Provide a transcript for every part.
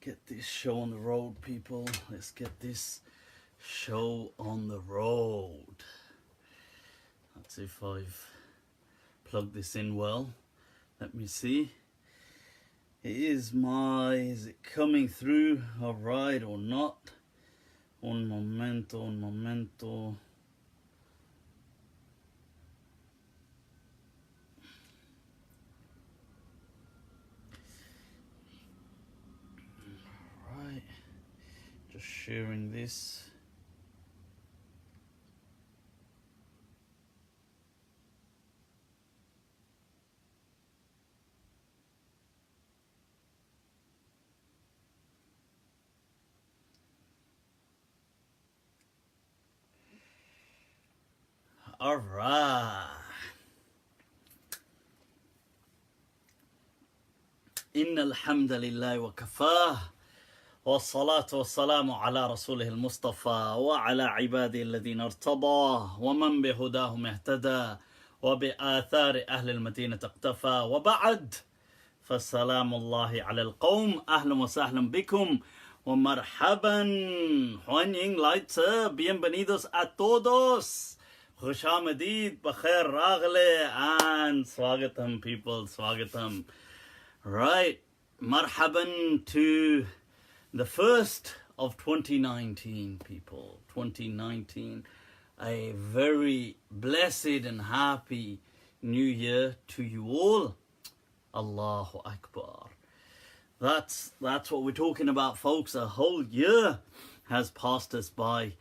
get this show on the road, people. Let's get this show on the road. That's if I've plugged this in well. Let me see. Is it coming through all right or not? Un momento. Right, just sharing this. All right. إن الحمد لله وكفاه والصلاة والسلام على رسوله المصطفى وعلى عباده الذين ارتضى ومن بهداهم اهتدى وبآثار أهل المدينة اقتفى وبعد فالسلام الله على القوم أهلا وسهلا بكم ومرحبا欢迎Layth bienvenidos a todos خوش آمدید بخیر راغله and swagatam people swagatam. Right, marhaban to the first of 2019, people. 2019, a very blessed and happy new year to you all. Allahu Akbar. That's what we're talking about, folks. A whole year has passed us by.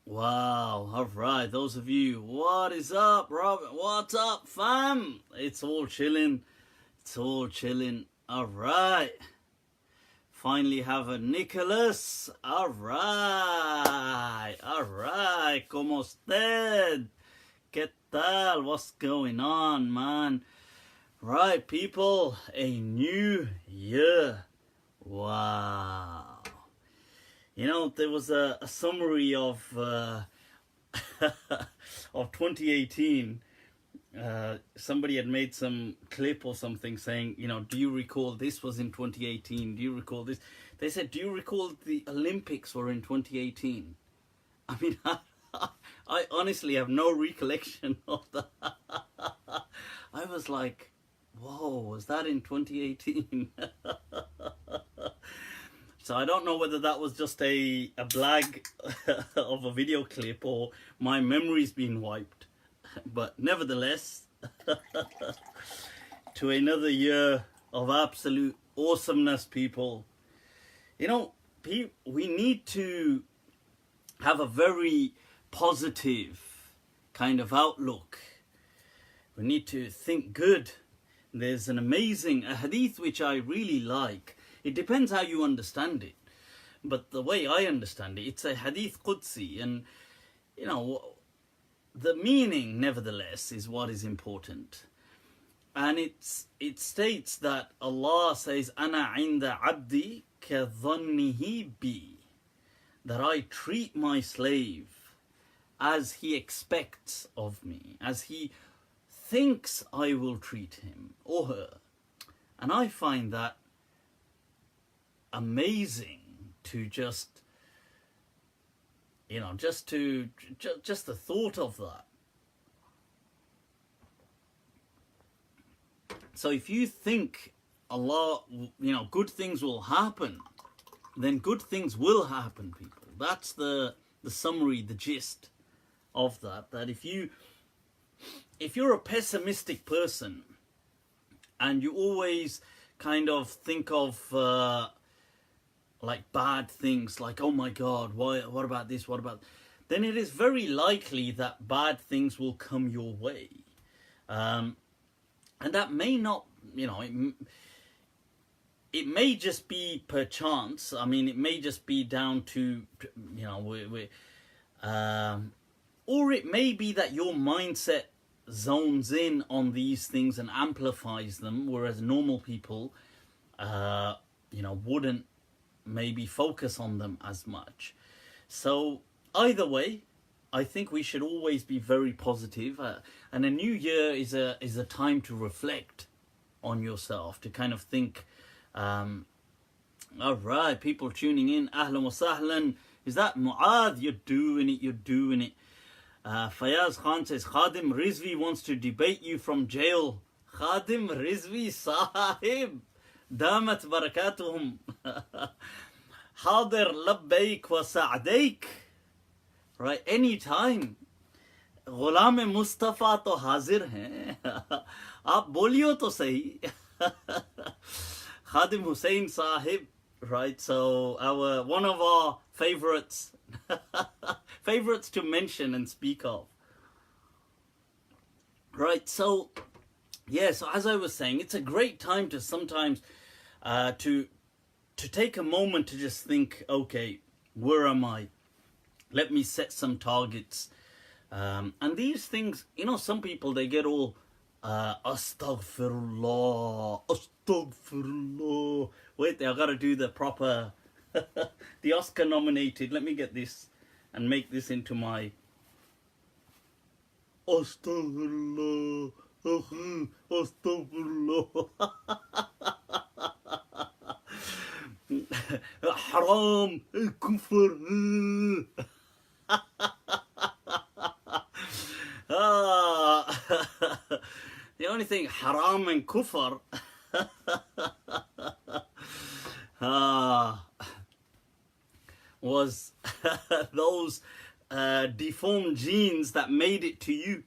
Wow, all right, those of you, what is up, Robert? What's up, fam? It's all chilling. It's all chilling. All right. Finally have a Nicholas. All right. All right. ¿Cómo usted? ¿Qué tal? What's going on, man? Right, people. A new year. Wow. You know, there was a summary of of 2018. Somebody had made some clip or something saying, you know, do you recall this was in 2018? Do you recall this? They said, do you recall the Olympics were in 2018? I mean, I honestly have no recollection of that. I was like, whoa, was that in 2018? So I don't know whether that was just a blag of a video clip or my memory's been wiped. But nevertheless, to another year of absolute awesomeness, people. You know, we need to have a very positive kind of outlook. We need to think good. There's an amazing hadith which I really like. It depends how you understand it. But the way I understand it, it's a hadith Qudsi. And, you know, the meaning, nevertheless, is what is important. And it states that Allah says, Ana inda abdi ka dhannihi bi. That I treat my slave as he expects of me, as he thinks I will treat him or her. And I find that amazing to just, you know, just the thought of that. So if you think Allah, you know, good things will happen, then good things will happen, people. That's the summary, the gist of that. That if you're a pessimistic person and you always kind of think of like bad things, like, oh my God, what about this, what about... Then it is very likely that bad things will come your way. And that may not, you know, it may just be per chance. I mean, it may just be down to, you know, or it may be that your mindset zones in on these things and amplifies them, whereas normal people, you know, wouldn't maybe focus on them as much. So either way, I think we should always be very positive. And a new year is a time to reflect on yourself, to kind of think, All right, people tuning in, ahlan wa sahlan. Is that Mu'adh? You're doing it, you're doing it. Fayaz Khan says, Khadim Rizvi wants to debate you from jail. Khadim Rizvi Sahib. Damat barakatuhum. Hadir labbaik wa sa'daik. Right, anytime. Ghulam Mustafa to hazir hain. Aap boliyo to sahi. Khadim Hussain Sahib. Right, so one of our favorites to mention and speak of. Right, so yeah, so as I was saying, it's a great time to sometimes to take a moment to just think, okay, where am I? Let me set some targets. And these things, you know, some people, they get all astaghfirullah, astaghfirullah. Wait, I gotta do the proper, the Oscar nominated. Let me get this and make this into my astaghfirullah, astaghfirullah. Haram, kufr. The only thing haram and kufr was those deformed genes that made it to you.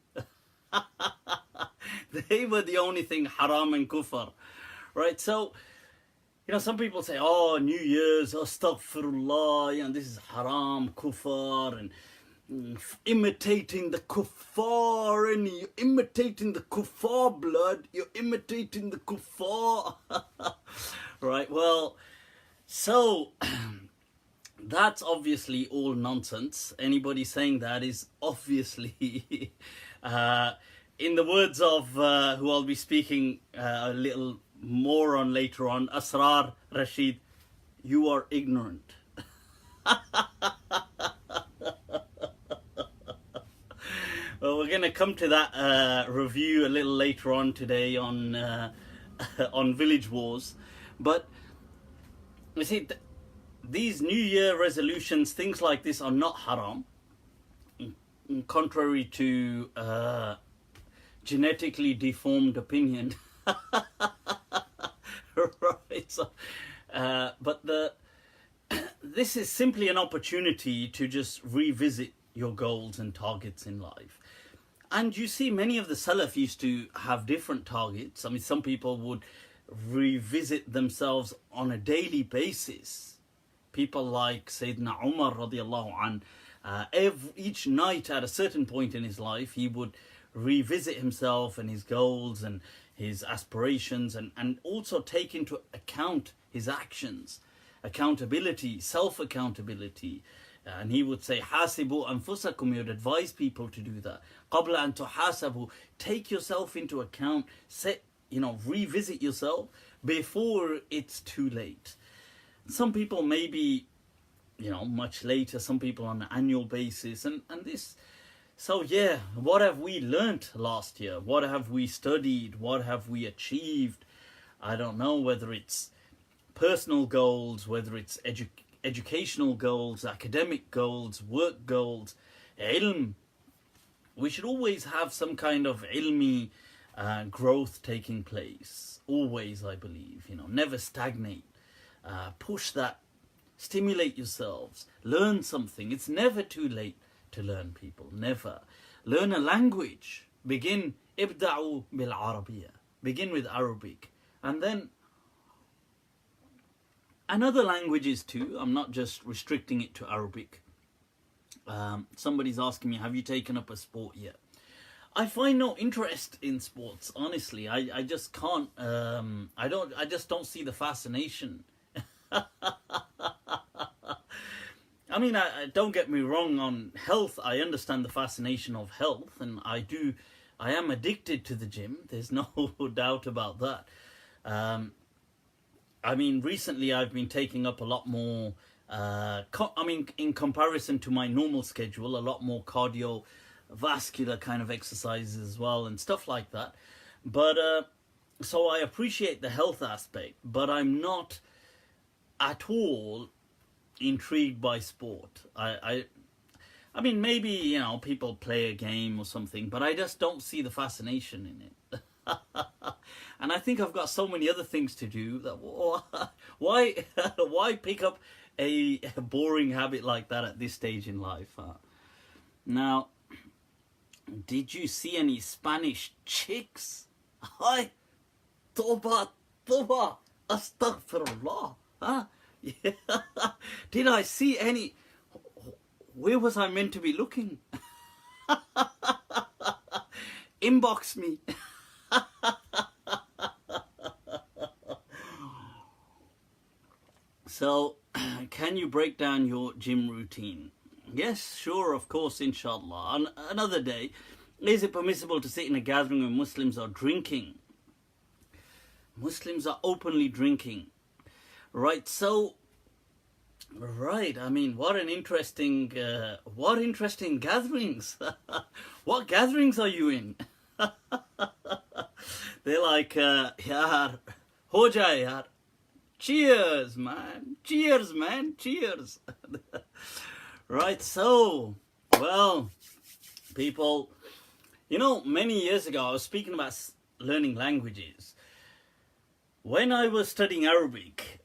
They were the only thing haram and kufr. Right, so, you know, some people say, oh, New Year's, astaghfirullah, you know, this is haram, kufr, and imitating the kuffar, and you're imitating the kuffar blood, you're imitating the kuffar. Right, well, so that's obviously all nonsense. Anybody saying that is obviously, in the words of who I'll be speaking a little more on later on, Asrar Rashid, you are ignorant. Well, we're going to come to that review a little later on today on Village Wars. But you see, these New Year resolutions, things like this, are not haram, contrary to genetically deformed opinion. Right, so, but this is simply an opportunity to just revisit your goals and targets in life. And you see, many of the Salaf used to have different targets. I mean, some people would revisit themselves on a daily basis. People like Sayyidina Umar radiallahu an, each night at a certain point in his life, he would revisit himself and his goals and his aspirations, and also take into account his actions, accountability, self-accountability. And he would say, Hasibu anfusakum, he would advise people to do that. Qabla an tuhasabu, take yourself into account, revisit yourself before it's too late. Some people maybe, much later, some people on an annual basis, and this. So yeah, what have we learnt last year? What have we studied? What have we achieved? I don't know, whether it's personal goals, whether it's educational goals, academic goals, work goals, ilm. We should always have some kind of ilmi growth taking place. Always, I believe. Never stagnate. Push that. Stimulate yourselves. Learn something. It's never too late to learn, people. Never. Learn a language. Begin. Ibda'u bil Arabiya. Begin with Arabic. And then and other languages too. I'm not just restricting it to Arabic. Somebody's asking me, have you taken up a sport yet? I find no interest in sports, honestly. I just can't. I just don't see the fascination. I mean, don't get me wrong on health. I understand the fascination of health, and I am addicted to the gym. There's no doubt about that. I mean, recently I've been taking up a lot more, in comparison to my normal schedule, a lot more cardiovascular kind of exercises as well and stuff like that. But, so I appreciate the health aspect, but I'm not at all intrigued by sport. I mean, maybe, you know, people play a game or something, but I just don't see the fascination in it. And I think I've got so many other things to do that why pick up a boring habit like that at this stage in life? Now, did you see any Spanish chicks? Hi, toba, astaghfirullah. Huh? Yeah. Did I see any? Where was I meant to be looking? Inbox me. So, can you break down your gym routine? Yes, sure, of course, inshallah. Another day, is it permissible to sit in a gathering when Muslims are drinking? Muslims are openly drinking. Right, so, right, I mean, what interesting gatherings. What gatherings are you in? They're like, yaar, ho jaye yaar. Cheers, man. Cheers, man. Cheers. Right, so, well, people, you know, many years ago, I was speaking about learning languages. When I was studying Arabic,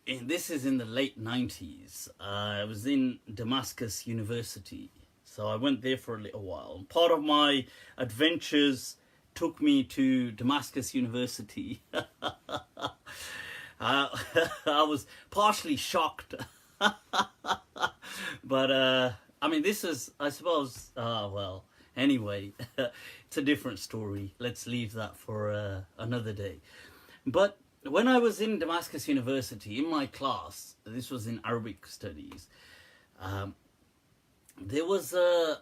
and this is in the late 90s, I was in Damascus University. So I went there for a little while. Part of my adventures took me to Damascus University. I was partially shocked. But, I mean, this is, I suppose, well, anyway, it's a different story. Let's leave that for another day. But when I was in Damascus University, in my class, this was in Arabic studies, there was the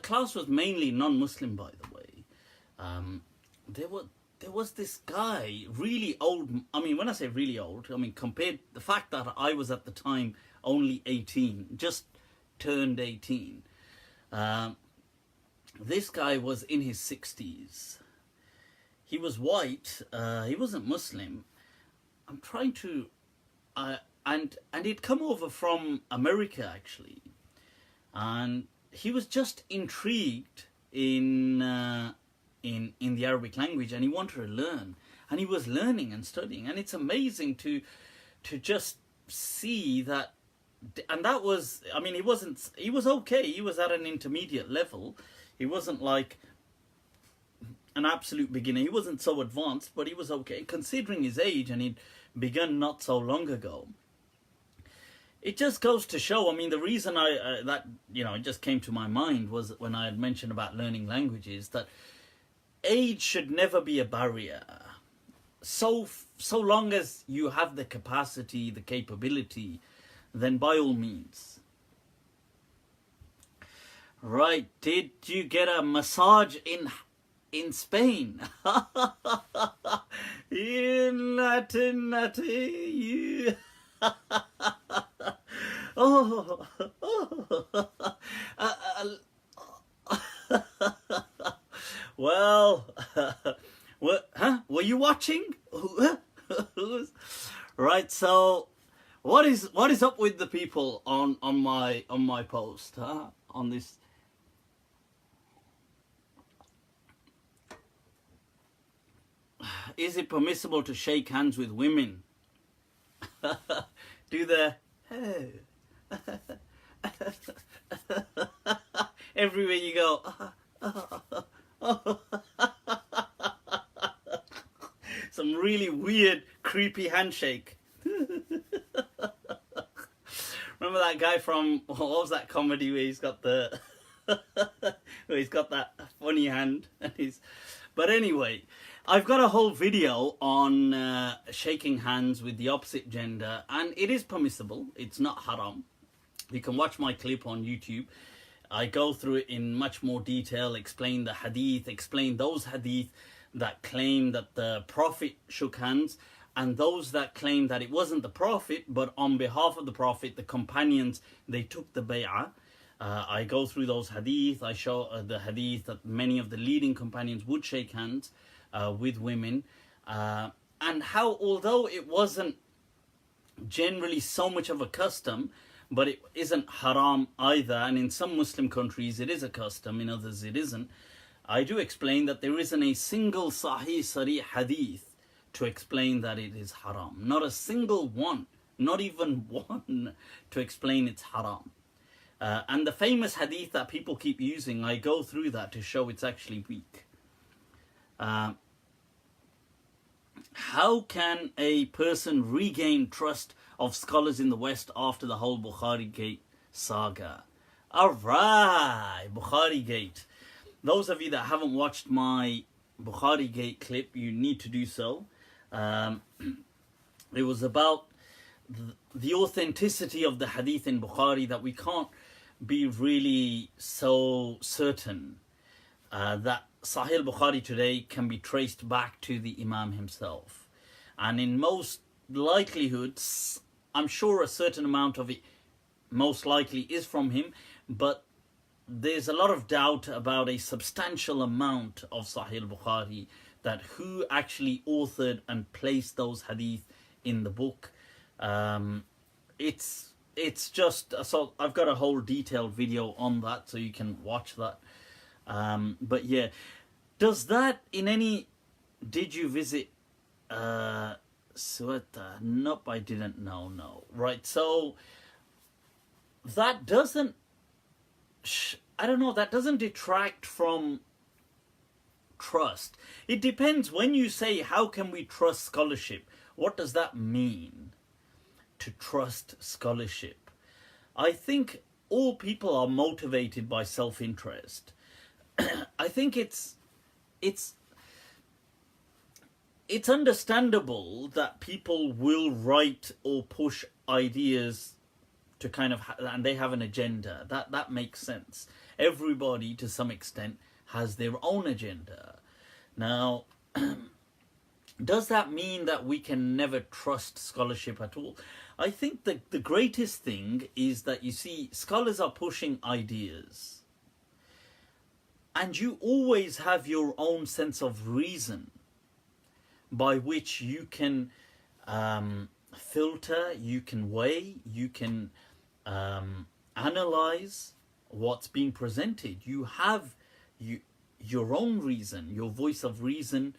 class was mainly non-Muslim, by the way. There was this guy, really old. I mean, when I say really old, I mean compared the fact that I was at the time only 18, just turned 18. This guy was in his 60s. He was white. He wasn't Muslim. I'm trying to, and he'd come over from America actually, and he was just intrigued in the Arabic language, and he wanted to learn, and he was learning and studying, and it's amazing to just see that. And that was, I mean, he was okay, he was at an intermediate level. He wasn't like an absolute beginner, he wasn't so advanced, but he was okay considering his age, and he'd begun not so long ago. It just goes to show, I mean, the reason that, you know, it just came to my mind was when I had mentioned about learning languages, that age should never be a barrier. So long as you have the capacity, the capability, then by all means. Right, did you get a massage in Spain? In Latin, you. Oh. Well, what? Huh? Were you watching? Right. So, what is up with the people on my post? Huh? On this. Is it permissible to shake hands with women? Do the everywhere you go. Some really weird, creepy handshake. Remember that guy from, what was that comedy where he's got the where he's got that funny hand and but anyway, I've got a whole video on shaking hands with the opposite gender, and it is permissible. It's not haram. You can watch my clip on YouTube. I go through it in much more detail, explain the hadith, explain those hadith that claim that the Prophet shook hands, and those that claim that it wasn't the Prophet, but on behalf of the Prophet, the companions, they took the bay'ah. I go through those hadith. I show the hadith that many of the leading companions would shake hands with women. and how, although it wasn't generally so much of a custom, but it isn't haram either, and in some Muslim countries it is a custom, in others it isn't. I do explain that there isn't a single Sahih Sarih hadith to explain that it is haram. Not a single one, not even one, to explain it's haram. And the famous hadith that people keep using, I go through that to show it's actually weak. How can a person regain trust of scholars in the West after the whole Bukhari Gate saga? Alright, Bukhari Gate. Those of you that haven't watched my Bukhari Gate clip, you need to do so. It was about the authenticity of the hadith in Bukhari, that we can't be really so certain that Sahih Bukhari today can be traced back to the Imam himself. And in most likelihoods, I'm sure a certain amount of it most likely is from him, but there's a lot of doubt about a substantial amount of Sahih Bukhari, that who actually authored and placed those hadith in the book. It's just, so I've got a whole detailed video on that, so you can watch that. But yeah, does that in any, did you visit Suwata? Nope, I didn't. No. Right, so that doesn't, I don't know, that doesn't detract from trust. It depends. When you say, how can we trust scholarship? What does that mean, to trust scholarship? I think all people are motivated by self-interest. I think it's understandable that people will write or push ideas to kind of, and they have an agenda. That makes sense. Everybody, to some extent, has their own agenda. Now, does that mean that we can never trust scholarship at all? I think that the greatest thing is that, you see, scholars are pushing ideas, and you always have your own sense of reason by which you can filter, you can weigh, you can analyze what's being presented. You have your own reason, your voice of reason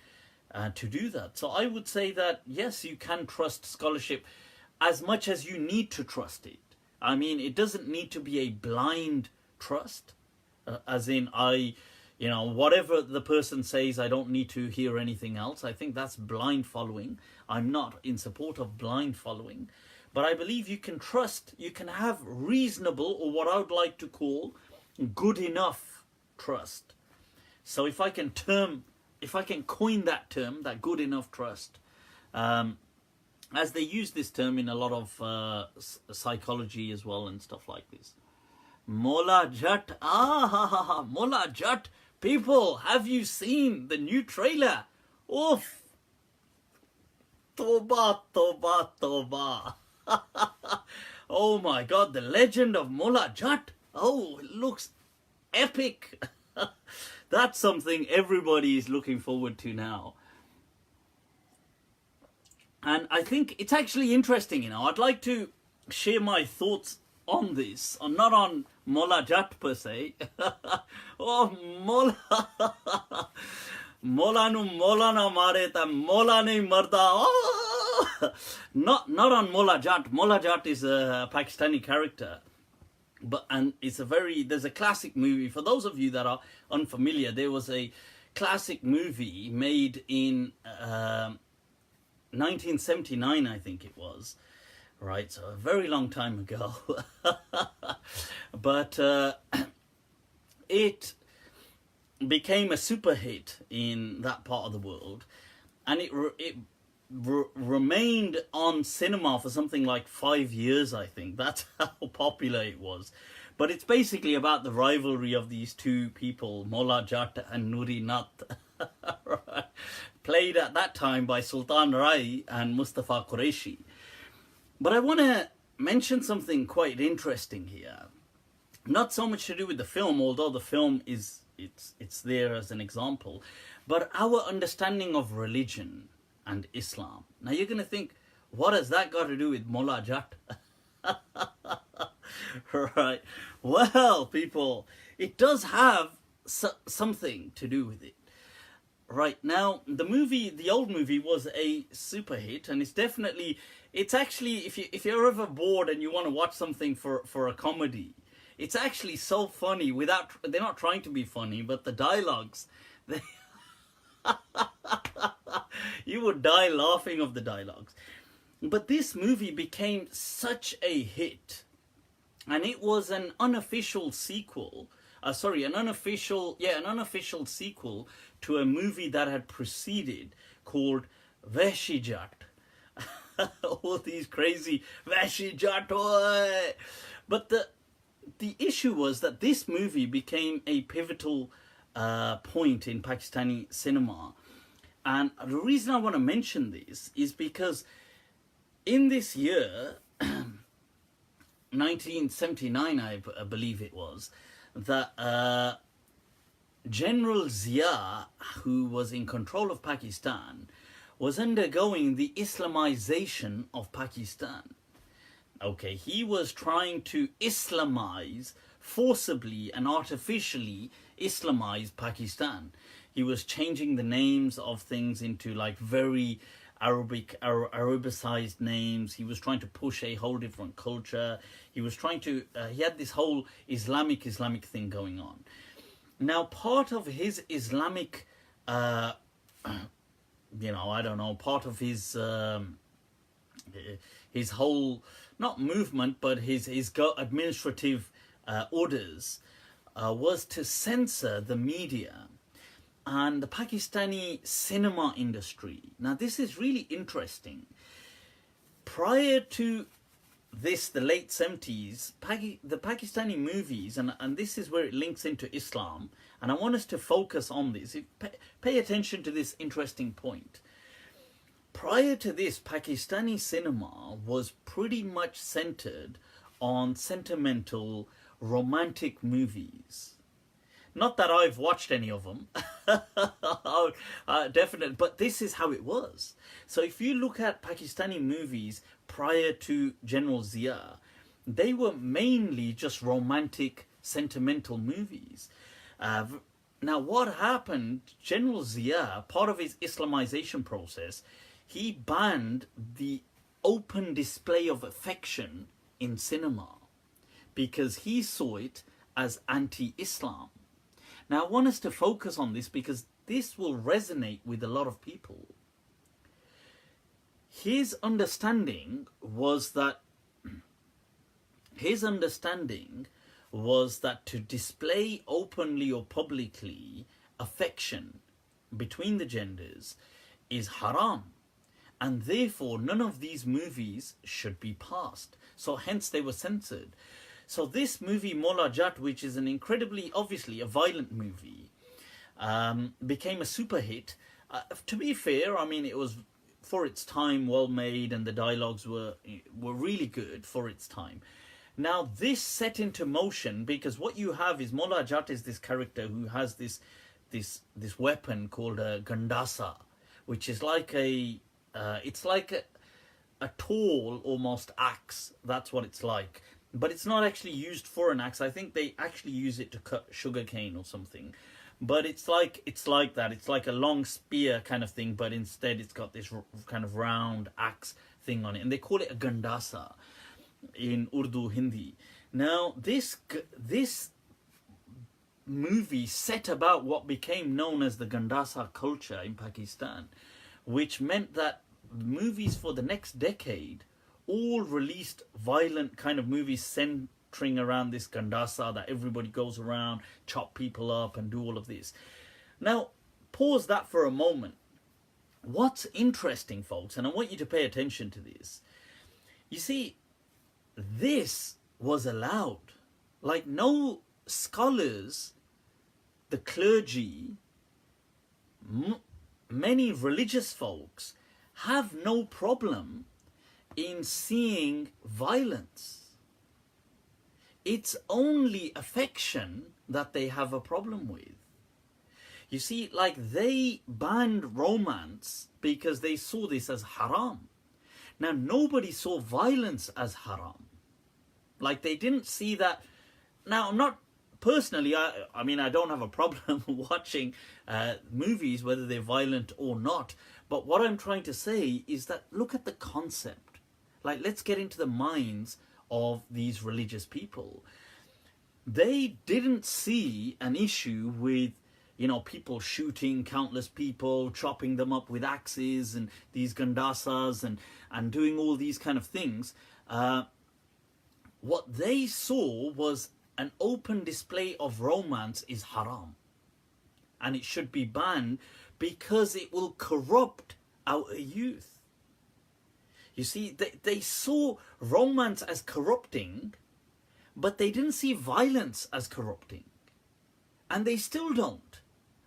to do that. So I would say that, yes, you can trust scholarship as much as you need to trust it. I mean, it doesn't need to be a blind trust, as in whatever the person says, I don't need to hear anything else. I think that's blind following. I'm not in support of blind following. But I believe you can trust, you can have reasonable, or what I would like to call good enough trust. So if I can coin that term, that good enough trust, as they use this term in a lot of psychology as well and stuff like this. Maula Jatt, Maula Jatt, people, have you seen the new trailer? Oof, Toba, Toba, Toba. Oh my God, the legend of Maula Jatt. Oh, it looks epic. That's something everybody is looking forward to now. And I think it's actually interesting, I'd like to share my thoughts on this, or not on Maula Jatt per se. Oh, Maula. Maula nu Maula na mare ta Maula nahi marda. Oh! Not on Maula Jatt. Maula Jatt is a Pakistani character. There's a classic movie. For those of you that are unfamiliar, there was a classic movie made in 1979, I think it was. Right, so a very long time ago. But it became a super hit in that part of the world, and it remained on cinema for something like 5 years, I think. That's how popular it was. But it's basically about the rivalry of these two people, Maula Jatt and Nuri Nat, right. Played at that time by Sultan Rai and Mustafa Qureshi. But I want to mention something quite interesting here. Not so much to do with the film, although the film it's there as an example, but our understanding of religion. and Islam. Now you're going to think, what has that got to do with Maula Jatt? Right. Well, people, it does have something to do with it. Right. Now, the old movie was a super hit, and it's actually, if you're ever bored and you want to watch something for a comedy, it's actually so funny they're not trying to be funny, but the dialogues, you would die laughing of the dialogues. But this movie became such a hit, and it was an unofficial sequel. An unofficial sequel to a movie that had preceded called Maula Jatt. All these crazy Maula Jatt. But the issue was that this movie became a pivotal point in Pakistani cinema. And the reason I want to mention this is because in this year, 1979, I believe it was, that General Zia, who was in control of Pakistan, was undergoing the Islamization of Pakistan. Okay, he was trying to Islamize, forcibly and artificially Islamize Pakistan. He was changing the names of things into like very Arabicized names. He was trying to push a whole different culture. He was trying to, he had this whole Islamic thing going on. Now, part of his Islamic, part of his whole, not movement, but his administrative orders was to censor the media and the Pakistani cinema industry. Now, this is really interesting. Prior to this, the late 70s, the Pakistani movies, and this is where it links into Islam, and I want us to focus on this. Pay attention to this interesting point. Prior to this, Pakistani cinema was pretty much centered on sentimental, romantic movies. Not that I've watched any of them, definitely, but this is how it was. So if you look at Pakistani movies prior to General Zia, they were mainly just romantic, sentimental movies. Now what happened, General Zia, part of his Islamization process, he banned the open display of affection in cinema because he saw it as anti-Islam. Now, I want us to focus on this because this will resonate with a lot of people. His understanding was that to display openly or publicly affection between the genders is haram, and therefore none of these movies should be passed. So hence they were censored. So this movie, Maula Jatt, which is an incredibly, obviously, a violent movie, became a super hit. To be fair, I mean, it was, for its time, well made, and the dialogues were really good for its time. Now, this set into motion, because what you have is, Maula Jatt is this character who has this weapon called a gandasa, which is like it's like a tall, almost axe. That's what it's like. But it's not actually used for an axe. I think they actually use it to cut sugarcane or something. But it's like that. It's like a long spear kind of thing, but instead it's got this kind of round axe thing on it. And they call it a gandasa in Urdu, Hindi. Now, this movie set about what became known as the gandasa culture in Pakistan, which meant that movies for the next decade all released violent kind of movies centering around this gandasa, that everybody goes around, chop people up and do all of this. Now, pause that for a moment. What's interesting, folks, and I want you to pay attention to this. You see, this was allowed. Like, no scholars, the clergy, many religious folks have no problem in seeing violence. It's only affection that they have a problem with. You see, like, they banned romance because they saw this as haram. Now, nobody saw violence as haram. Like, they didn't see that. Now, I'm not personally, I mean, I don't have a problem watching movies, whether they're violent or not. But what I'm trying to say is that look at the concept. Like, let's get into the minds of these religious people. They didn't see an issue with, you know, people shooting countless people, chopping them up with axes and these gandasas and doing all these kind of things. What they saw was an open display of romance is haram. And it should be banned because it will corrupt our youth. You see, they saw romance as corrupting, but they didn't see violence as corrupting. And they still don't.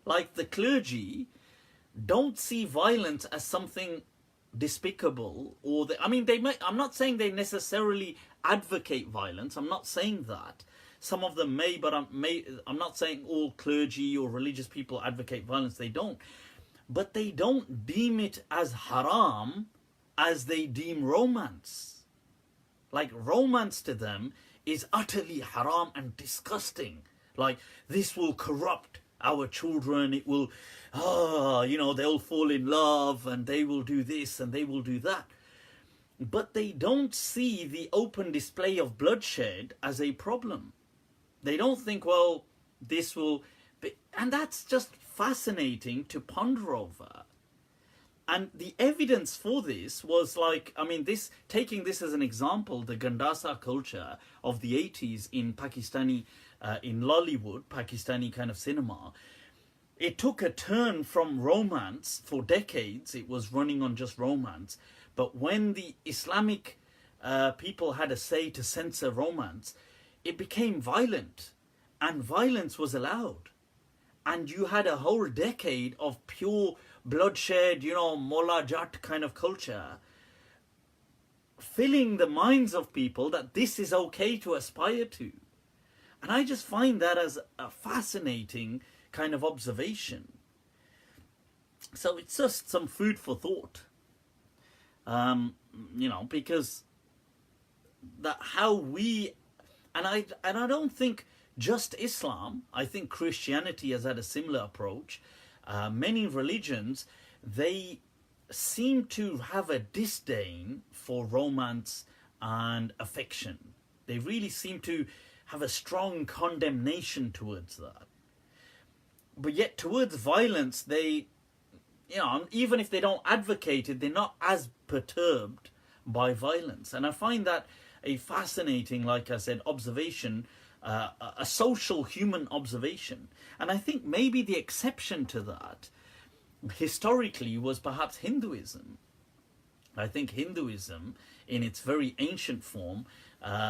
Like, the clergy don't see violence as something despicable, or I mean, they may, I'm not saying they necessarily advocate violence. I'm not saying that. Some of them may, but I'm not saying all clergy or religious people advocate violence. They don't. But they don't deem it as haram as they deem romance. Like, romance to them is utterly haram and disgusting. Like, this will corrupt our children. It will, you know, they'll fall in love and they will do this and they will do that. But they don't see the open display of bloodshed as a problem. They don't think, well, this will be, and that's just fascinating to ponder over. And the evidence for this was, like, I mean, this, taking this as an example, the Gandasa culture of the 80s in Pakistani, in Lollywood, Pakistani kind of cinema, it took a turn from romance. For decades, it was running on just romance. But when the Islamic people had a say to censor romance, it became violent, and violence was allowed. And you had a whole decade of pure bloodshed, you know, Maula Jatt kind of culture, filling the minds of people that this is okay to aspire to. And I just find that as a fascinating kind of observation. So it's just some food for thought. You know, because that how we, and I don't think just Islam, I think Christianity has had a similar approach. Many religions, they seem to have a disdain for romance and affection. They really seem to have a strong condemnation towards that. But yet towards violence, they, you know, even if they don't advocate it, they're not as perturbed by violence. And I find that a fascinating, like I said, observation, a social human observation. And I think maybe the exception to that historically was perhaps Hinduism. I think Hinduism, in its very ancient form,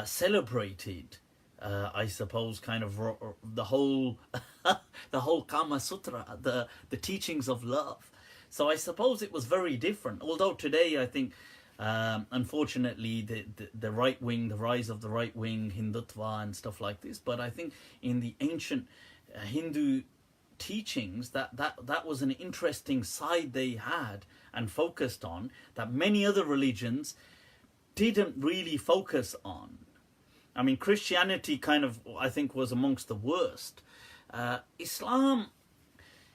celebrated, I suppose, kind of the whole the whole Kama Sutra, the teachings of love. So I suppose it was very different. Although today, I think, unfortunately, the right wing, the rise of the right wing, Hindutva and stuff like this. But I think in the ancient Hindu teachings, that was an interesting side they had and focused on, that many other religions didn't really focus on. I mean, Christianity kind of, I think, was amongst the worst. Islam,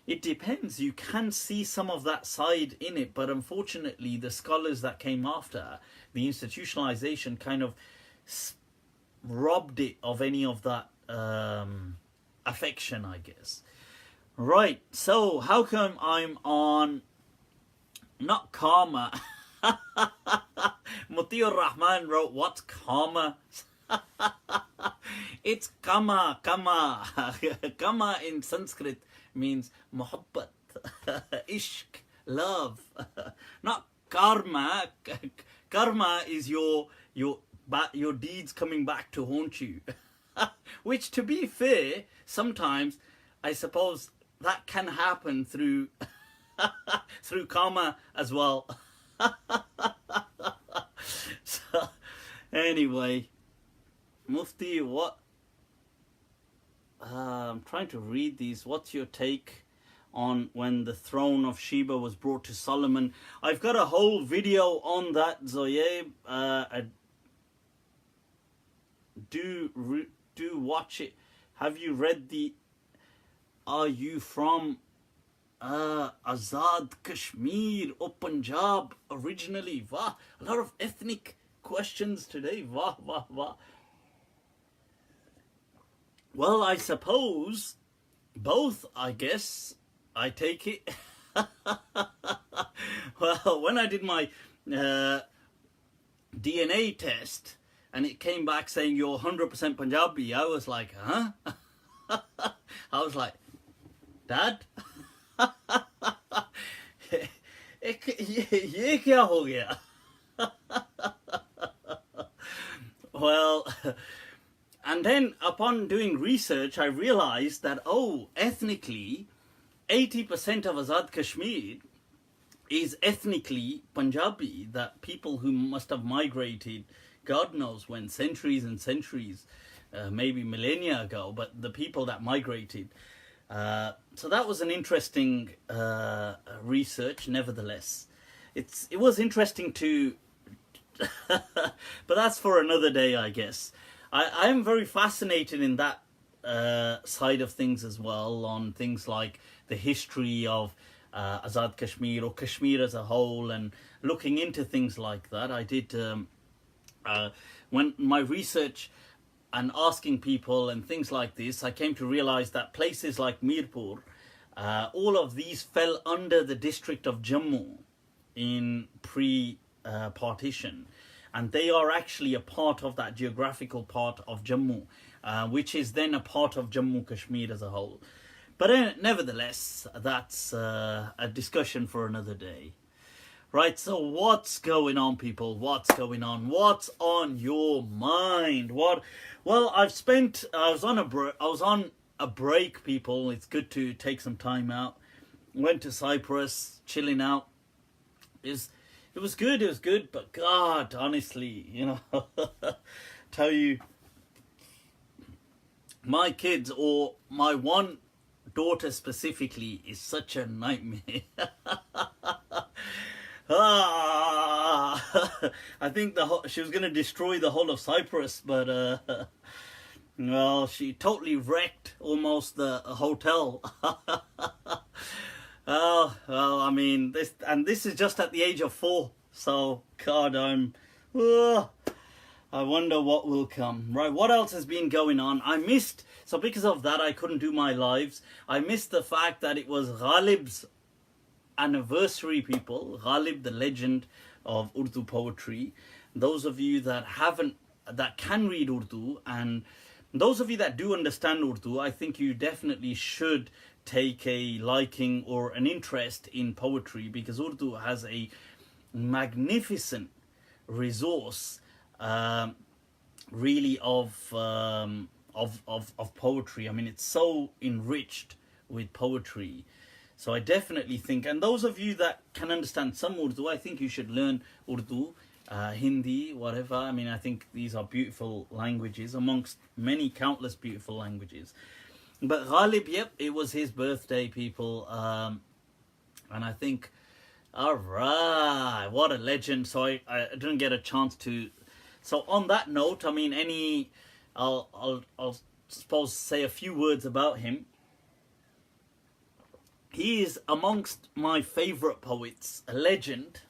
it depends. You can see some of that side in it, but unfortunately, the scholars that came after, the institutionalization kind of robbed it of any of that affection, I guess. Right, so how come I'm on, not karma, Mutiur Rahman wrote, what's karma? It's kama. Kama in Sanskrit means muhabbat, ishq, love. Not karma. Karma is your deeds coming back to haunt you. Which, to be fair, sometimes I suppose that can happen through through karma as well. So anyway, Mufti, what? I'm trying to read these. What's your take on when the throne of Sheba was brought to Solomon. I've got a whole video on that, Zoyeb. Do watch it. Have you read the Are you from Azad Kashmir or Punjab originally? Wah, a lot of ethnic questions today. Wah, wah, wah. Well, I suppose both, I guess. I take it. Well, when I did my DNA test and it came back saying you're 100% Punjabi, I was like, huh? I was like, Dad? ये क्या हो गया? Well, and then upon doing research, I realized that, oh, ethnically, 80% of Azad Kashmir is ethnically Punjabi, that people who must have migrated, God knows when, centuries and centuries, maybe millennia ago, but the people that migrated. So that was an interesting research, nevertheless. It was interesting to, but that's for another day, I guess. I am very fascinated in that side of things as well, on things like the history of Azad Kashmir or Kashmir as a whole, and looking into things like that. I did, when my research and asking people and things like this, I came to realize that places like Mirpur, all of these fell under the district of Jammu in pre-partition. And they are actually a part of that geographical part of Jammu, which is then a part of Jammu Kashmir as a whole. But nevertheless, that's a discussion for another day. Right, so what's going on, people? What's going on? What's on your mind? What? Well, I was on a break, people. It's good to take some time out. Went to Cyprus, chilling out. It was good, but God, honestly, you know, tell you, my kids, or my one daughter specifically, is such a nightmare. I think she was going to destroy the whole of Cyprus, but well, she totally wrecked almost the hotel. Oh, well, I mean, this is just at the age of 4. So, God, I wonder what will come. Right, what else has been going on? So because of that, I couldn't do my lives. I missed the fact that it was Ghalib's anniversary, people. Ghalib, the legend of Urdu poetry. Those of you that can read Urdu, and those of you that do understand Urdu, I think you definitely should take a liking or an interest in poetry, because Urdu has a magnificent resource, really, of poetry. I mean, it's so enriched with poetry. So I definitely think, and those of you that can understand some Urdu, I think you should learn Urdu, Hindi, whatever. I mean, I think these are beautiful languages amongst many countless beautiful languages. But Ghalib, yep, it was his birthday, people. And I think, all right, what a legend. So I didn't get a chance to. So on that note, I mean, I'll suppose say a few words about him. He is amongst my favorite poets, a legend.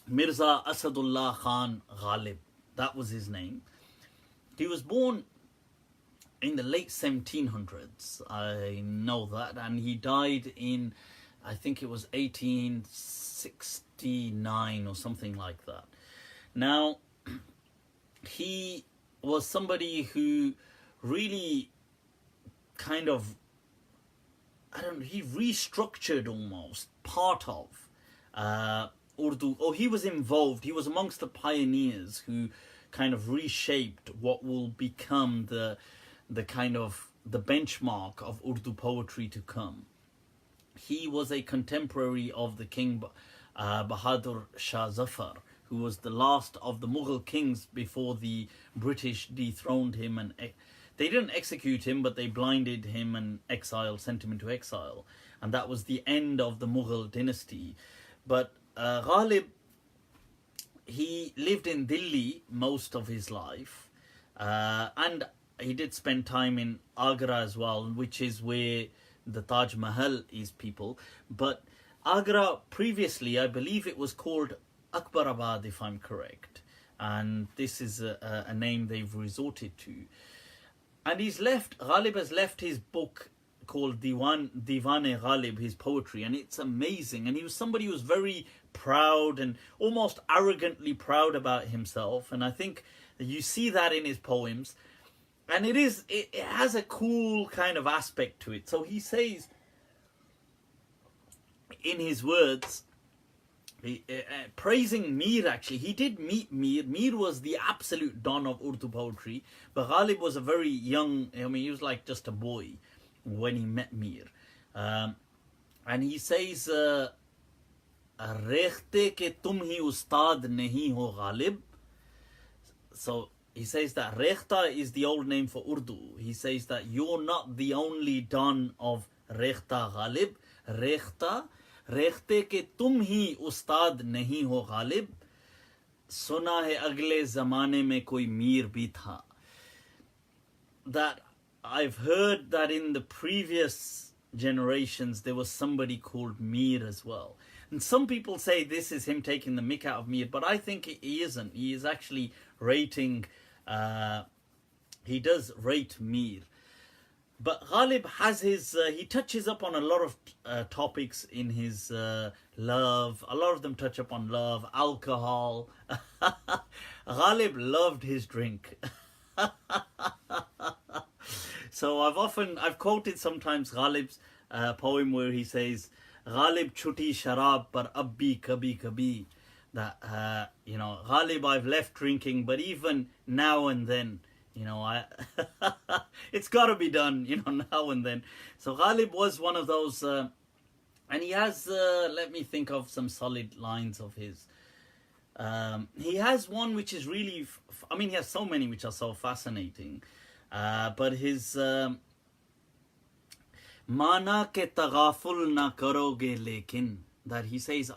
Mirza Asadullah Khan Ghalib, that was his name. He was born in the late 1700s, I know that, and he died in, I think it was 1869 or something like that. Now, he was somebody who really kind of, he restructured almost part of Urdu, or he was involved, he was amongst the pioneers who kind of reshaped what will become the kind of the benchmark of Urdu poetry to come. He was a contemporary of the King Bahadur Shah Zafar, who was the last of the Mughal kings before the British dethroned him, and they didn't execute him, but they blinded him and sent him into exile. and that was the end of the Mughal dynasty. But Ghalib, he lived in Delhi most of his life, and he did spend time in Agra as well, which is where the Taj Mahal is, people. But Agra previously, I believe it was called Akbarabad, if I'm correct, and this is a name they've resorted to. And Ghalib has left his book called Diwan-e-Ghalib, his poetry, and it's amazing. And he was somebody who was very proud and almost arrogantly proud about himself, and I think you see that in his poems. And it has a cool kind of aspect to it. So he says in his words, praising Mir, actually, he did meet Mir. Mir was the absolute don of Urdu poetry, but Ghalib was a very young, he was like just a boy when he met Mir. And he says, "Rekhte ke tum hi ustad nahi ho Ghalib." So he says that Rekhta is the old name for Urdu. He says that you're not the only don of Rekhta Ghalib. Rekhte ke tum hi ustad nahi ho Ghalib. Suna hai agle zamane mein koi Mir bhi tha. That I've heard that in the previous generations there was somebody called Mir as well. And some people say this is him taking the mick out of Mir, but I think he isn't. He is actually rating, he does rate Mir. But Ghalib has his, he touches up on a lot of topics in his love. A lot of them touch up on love, alcohol. Ghalib loved his drink. So I've quoted sometimes Ghalib's poem where he says, Ghalib chuti sharab par ab bhi kabhi kabhi. That, Ghalib, I've left drinking, but even now and then, it's got to be done, now and then. So Ghalib was one of those, and he has, let me think of some solid lines of his. He has one which is really, he has so many which are so fascinating, but his, Mana ke taghaful na karoge lekin, that he says,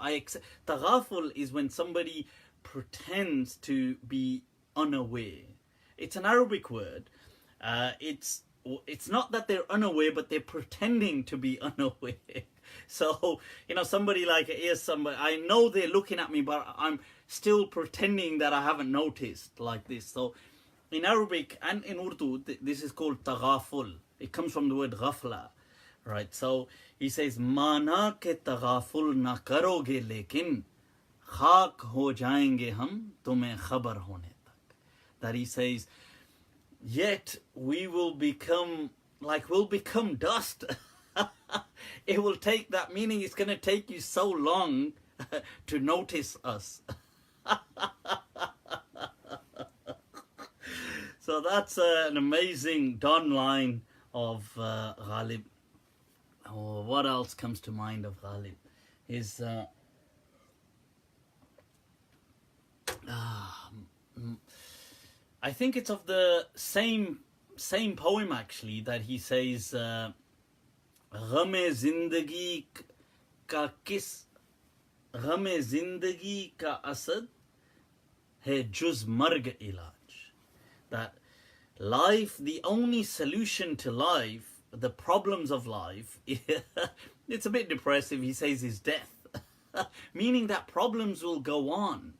taghaful is when somebody pretends to be unaware. It's an Arabic word. It's not that they're unaware, but they're pretending to be unaware. So, somebody like, I know they're looking at me, but I'm still pretending that I haven't noticed, like this. So, in Arabic and in Urdu, this is called taghaful. It comes from the word ghafla. Right, so he says, Mana ke taghaful na karoge lekin khak ho jayenge hum tumhe khabar hone tak. That he says, yet we'll become dust. It will take that, meaning it's going to take you so long to notice us. So that's an amazing Don line of Ghalib. Oh, what else comes to mind of Ghalib? Is I think it's of the same poem actually, that he says, Gham-e zindagi ka asad hai juz marg ilaj. That life, the only solution to life, the problems of life, it's a bit depressive. He says is death, meaning that problems will go on.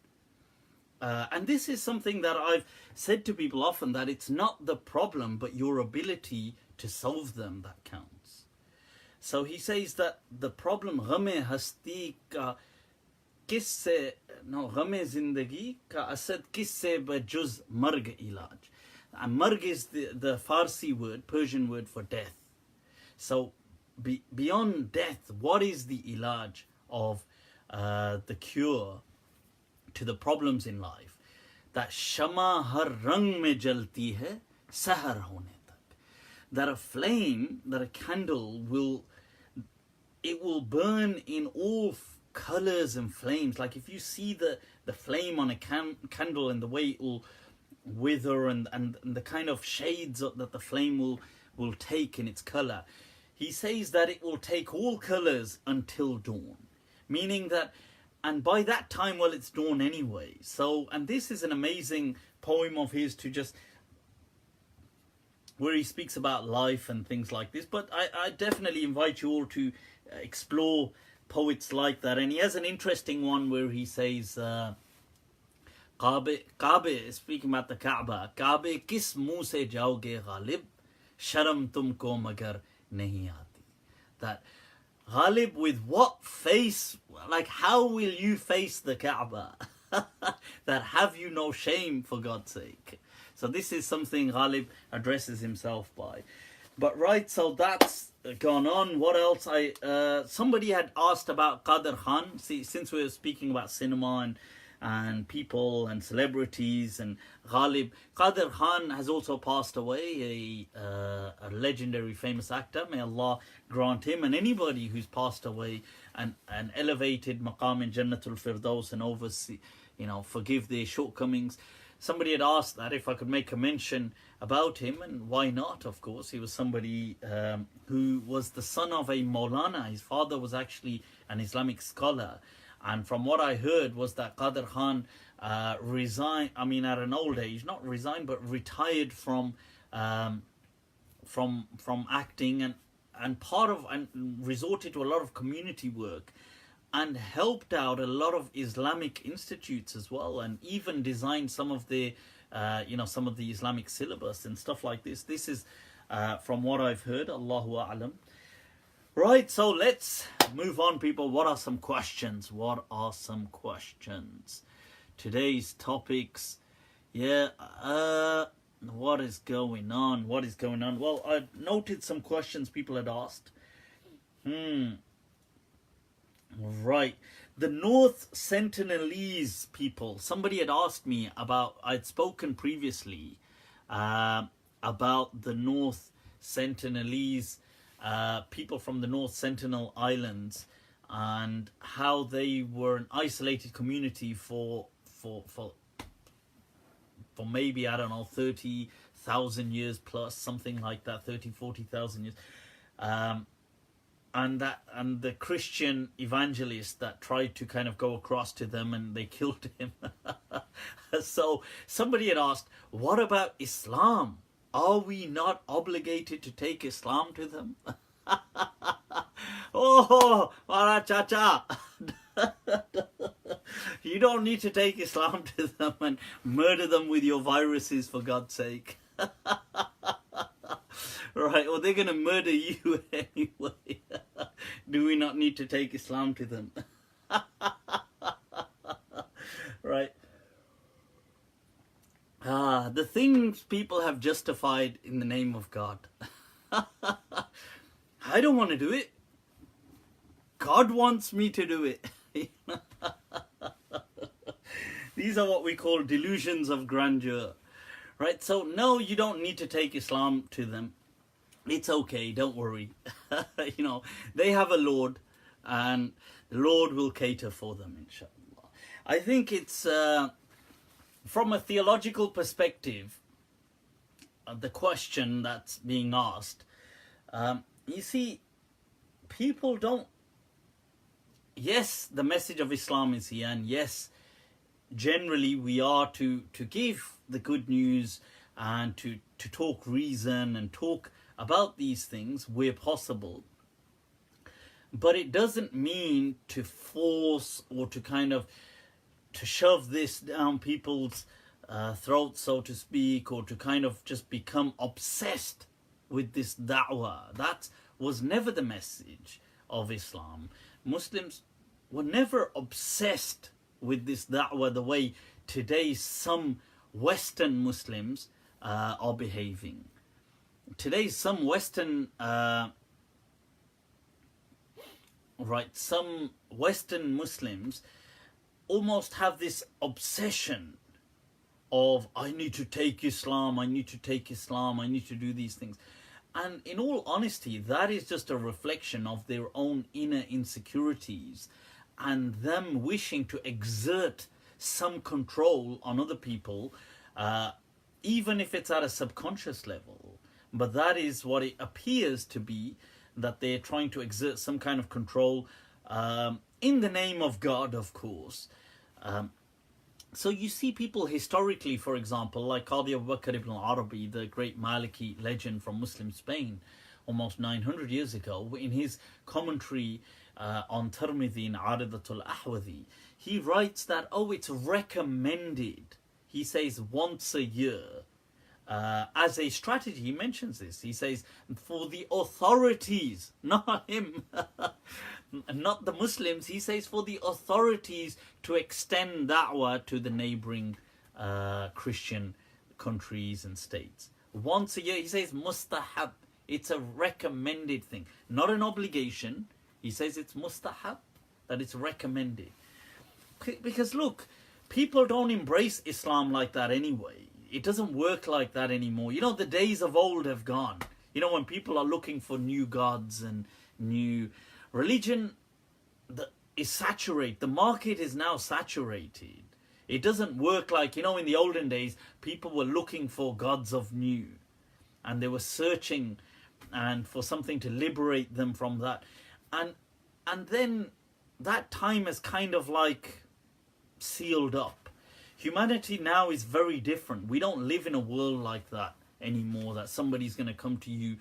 And this is something that I've said to people often, that it's not the problem, but your ability to solve them that counts. So he says that the problem, gham-e hasti ka kisse, no, gham-e zindagi ka asad kisse ba juz marg ilaj. And marg is the Farsi word, Persian word for death. So beyond death, what is the ilaj of the cure to the problems in life? That shama har rang mein jalti hai sahar hone tak. That a flame, that a candle will burn in all colors and flames. Like if you see the flame on a candle and the way it will wither and the kind of shades that the flame will take in its color, he says that it will take all colors until dawn, meaning that, and by that time, well, it's dawn anyway. So, and this is an amazing poem of his to just, where he speaks about life and things like this. But I definitely invite you all to explore poets like that. And he has an interesting one where he says, Kabe, speaking about the Kaaba, Kabe kis muh se jaoge Ghalib, sharam tumko magar nahi aati. That Ghalib, with what face, like how will you face the Kaaba? That have you no shame, for God's sake? So this is something Ghalib addresses himself by. But right, so that's gone on. What else? Somebody had asked about Khader Khan. See, since we were speaking about cinema and people and celebrities and Ghalib, Khader Khan has also passed away, a legendary famous actor. May Allah grant him and anybody who's passed away and elevated maqam in Jannatul Firdaus and oversee, forgive their shortcomings. Somebody had asked that if I could make a mention about him, and why not, of course. He was somebody who was the son of a Maulana. His father was actually an Islamic scholar. And from what I heard was that Khader Khan resigned, at an old age, not resigned, but retired from acting and resorted to a lot of community work and helped out a lot of Islamic institutes as well, and even designed some of the Islamic syllabus and stuff like this. This is from what I've heard, Allahu A'lam. Right, so let's move on, people. What are some questions? Today's topics. What is going on? Well, I noted some questions people had asked. Right. The North Sentinelese people. Somebody had asked me about, I'd spoken previously about the North Sentinelese people from the North Sentinel Islands and how they were an isolated community for maybe, 30,000 years plus, something like that, 40,000 years. And the Christian evangelist that tried to kind of go across to them and they killed him. So somebody had asked, what about Islam? Are we not obligated to take Islam to them? Oh, Maula Chacha. You don't need to take Islam to them and murder them with your viruses, for God's sake. Right, or they're going to murder you anyway. Do we not need to take Islam to them? Right. The things people have justified in the name of God. I don't want to do it. God wants me to do it. These are what we call delusions of grandeur. Right, so no, you don't need to take Islam to them. It's okay, don't worry. They have a Lord, and the Lord will cater for them, inshallah. I think it's, from a theological perspective, the question that's being asked, you see, people don't, yes, the message of Islam is here, and yes, generally we are to give the good news and to talk reason and talk about these things where possible. But it doesn't mean to force or to kind of to shove this down people's throats, so to speak, or to kind of just become obsessed with this da'wah. That was never the message of Islam. Muslims were never obsessed with this da'wah the way today some Western Muslims are behaving. Today some Western some Western Muslims almost have this obsession of, I need to take Islam, I need to take Islam, I need to do these things. And in all honesty, that is just a reflection of their own inner insecurities and them wishing to exert some control on other people, even if it's at a subconscious level. But that is what it appears to be, that they're trying to exert some kind of control in the name of God, of course. So you see people historically, for example, like Qadi Abu Bakr ibn al-Arabi, the great Maliki legend from Muslim Spain, almost 900 years ago, in his commentary on Tirmidhi in Aridatul Ahwazi, he writes that, it's recommended, he says, once a year, as a strategy. He mentions this. He says, for the authorities, not him, not the Muslims, he says for the authorities to extend da'wah to the neighboring Christian countries and states. Once a year, he says, mustahab. It's a recommended thing, not an obligation. He says it's mustahab, that it's recommended. Because look, people don't embrace Islam like that anyway. It doesn't work like that anymore. The days of old have gone. When people are looking for new gods and new religion, is saturated. The market is now saturated. It doesn't work like, in the olden days, people were looking for gods of new. And they were searching and for something to liberate them from that. And then that time is kind of like sealed up. Humanity now is very different. We don't live in a world like that anymore, that somebody's going to come to you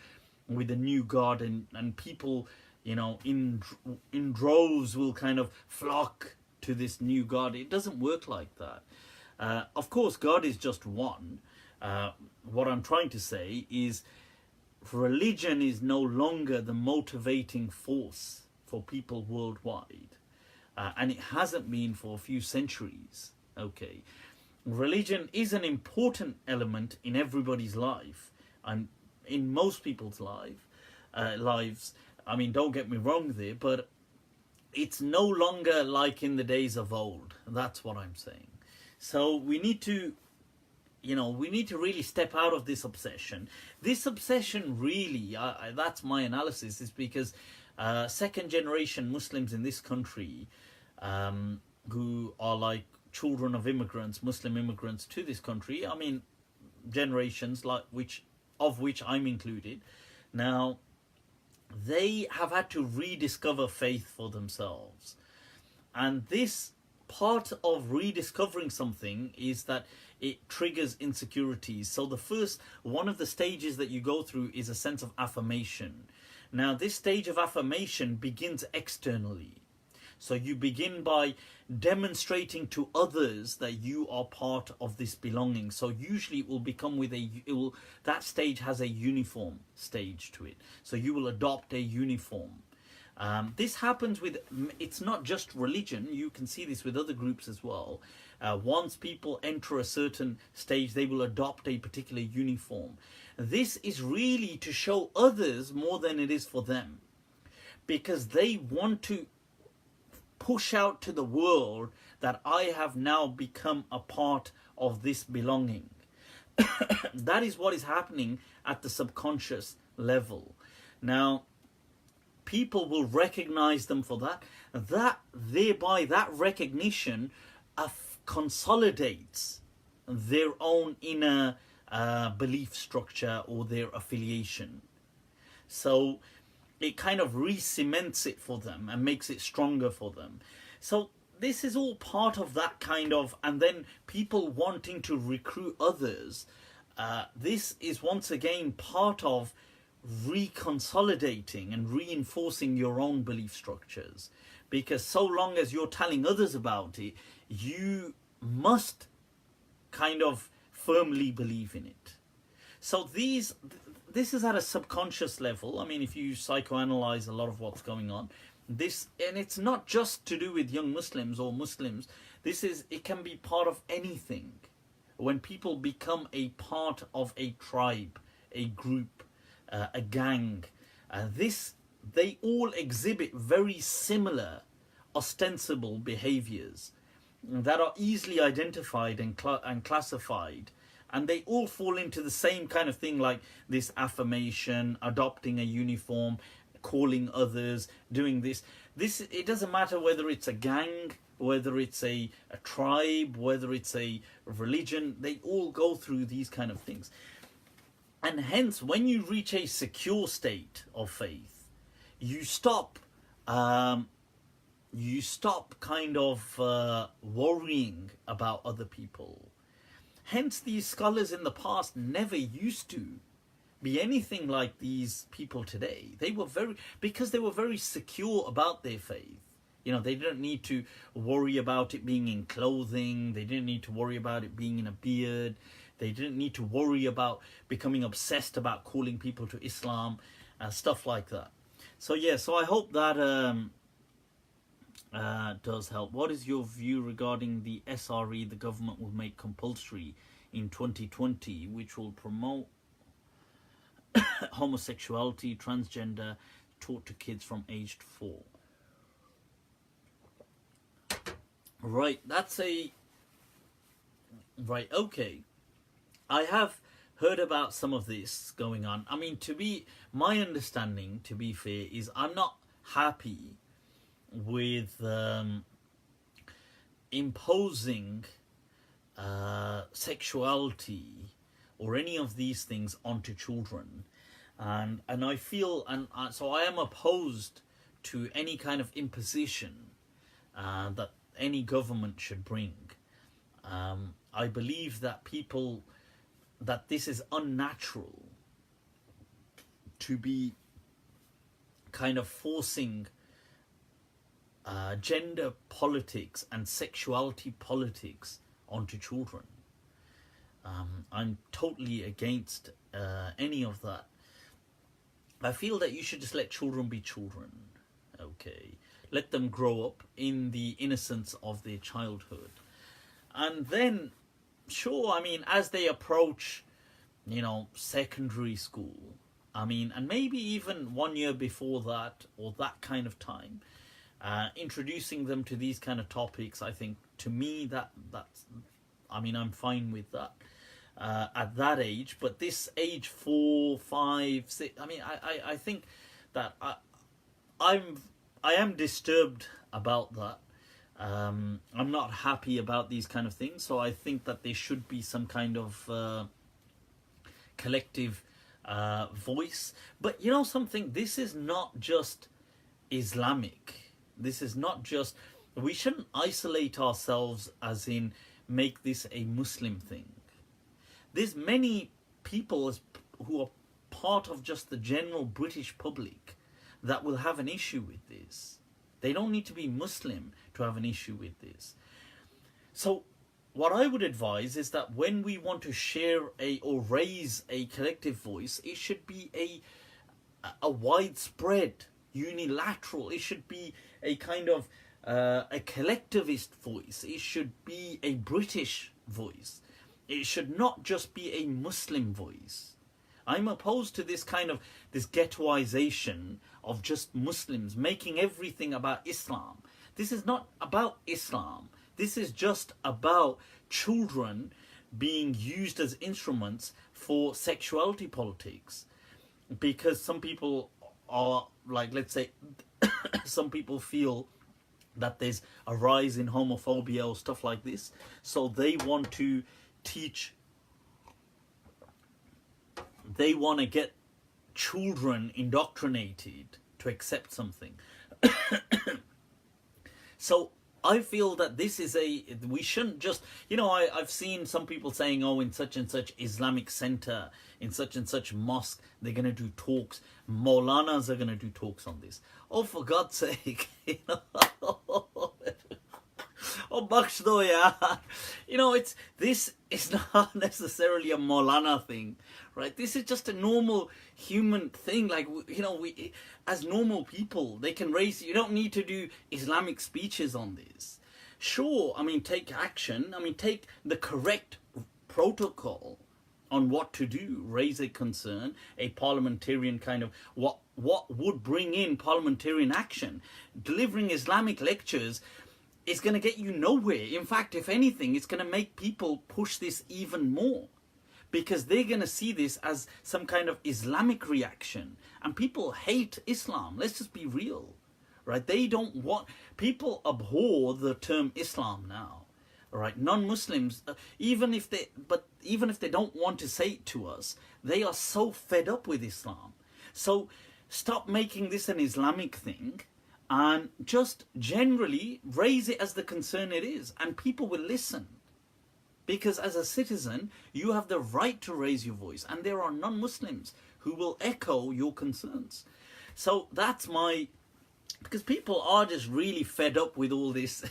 with a new god and people, in droves will kind of flock to this new god. It doesn't work like that. Of course, God is just one. What I'm trying to say is religion is no longer the motivating force for people worldwide. And it hasn't been for a few centuries. Okay. Religion is an important element in everybody's life and in most people's lives. I mean, don't get me wrong there, but it's no longer like in the days of old. That's what I'm saying. So we need to really step out of this obsession. This obsession really, that's my analysis, is because second generation Muslims in this country who are like children of immigrants, Muslim immigrants to this country, I mean, generations of which I'm included, now they have had to rediscover faith for themselves. And this part of rediscovering something is that it triggers insecurities. So one of the stages that you go through is a sense of affirmation. Now, this stage of affirmation begins externally. So you begin by demonstrating to others that you are part of this belonging. So usually it will become that stage has a uniform stage to it. So you will adopt a uniform. This happens it's not just religion. You can see this with other groups as well. Once people enter a certain stage, they will adopt a particular uniform. This is really to show others more than it is for them, because they want to push out to the world that I have now become a part of this belonging. That is what is happening at the subconscious level. Now, people will recognize them for that. Thereby, that recognition consolidates their own inner belief structure or their affiliation. So it kind of re-cements it for them and makes it stronger for them. So this is all part of that kind of, and then people wanting to recruit others. This is once again part of reconsolidating and reinforcing your own belief structures. Because so long as you're telling others about it, you must kind of firmly believe in it. So this is at a subconscious level. I mean, if you psychoanalyze a lot of what's going on, and it's not just to do with young Muslims or Muslims. It can be part of anything. When people become a part of a tribe, a group, a gang, they all exhibit very similar ostensible behaviors that are easily identified and classified. And they all fall into the same kind of thing, like this affirmation, adopting a uniform, calling others, doing this. It doesn't matter whether it's a gang, whether it's a tribe, whether it's a religion. They all go through these kind of things. And hence, when you reach a secure state of faith, you stop kind of worrying about other people. Hence, these scholars in the past never used to be anything like these people today. Because they were very secure about their faith. You know, they didn't need to worry about it being in clothing. They didn't need to worry about it being in a beard. They didn't need to worry about becoming obsessed about calling people to Islam, stuff like that. So yeah, so I hope that does help. What is your view regarding the SRE the government will make compulsory in 2020, which will promote homosexuality, transgender, taught to kids from aged 4? Right, right, okay. I have heard about some of this going on. I mean, my understanding, to be fair, is I'm not happy with imposing sexuality or any of these things onto children, and I feel, so I am opposed to any kind of imposition that any government should bring. I believe that this is unnatural to be kind of forcing gender politics and sexuality politics onto children. I'm totally against any of that. I feel that you should just let children be children, okay? Let them grow up in the innocence of their childhood. And then, sure, I mean, as they approach, you know, secondary school, I mean, and maybe even 1 year before that, or that kind of time, introducing them to these kind of topics, I think, to me, that's, I mean, I'm fine with that at that age. But this age 4, 5, 6, I mean, I think that I am disturbed about that. I'm not happy about these kind of things, so I think that there should be some kind of collective voice. But you know something, this is not just Islamic. This is not just, we shouldn't isolate ourselves as in make this a Muslim thing. There's many people who are part of just the general British public that will have an issue with this. They don't need to be Muslim to have an issue with this. So what I would advise is that when we want to share or raise a collective voice, it should be a widespread, unilateral. It should be a kind of a collectivist voice. It should be a British voice. It should not just be a Muslim voice. I'm opposed to this kind of, this ghettoization of just Muslims, making everything about Islam. This is not about Islam. This is just about children being used as instruments for sexuality politics. Because some people are, like, let's say, some people feel that there's a rise in homophobia or stuff like this. So they want to teach, they want to get children indoctrinated to accept something. So I feel that this is we shouldn't just, you know, I've seen some people saying, oh, in such and such Islamic center, in such and such mosque, they're going to do talks. Maulanas are going to do talks on this. Oh, for God's sake, you know. Oh, baksh do, yaar. You know, this is not necessarily a Maulana thing, right? This is just a normal human thing. Like, you know, we, as normal people, they can raise, you don't need to do Islamic speeches on this. Sure, I mean, take action. I mean, take the correct protocol on what to do. Raise a concern, a parliamentarian kind of, what would bring in parliamentarian action. Delivering Islamic lectures is going to get you nowhere. In fact, if anything, it's going to make people push this even more, because they're going to see this as some kind of Islamic reaction. And people hate Islam. Let's just be real, right? They don't want, people abhor the term Islam now, right? Non-Muslims, even if they don't want to say it to us, they are so fed up with Islam. So stop making this an Islamic thing and just generally raise it as the concern it is, and people will listen. Because as a citizen, you have the right to raise your voice, and there are non-Muslims who will echo your concerns. So that's my... Because people are just really fed up with all this,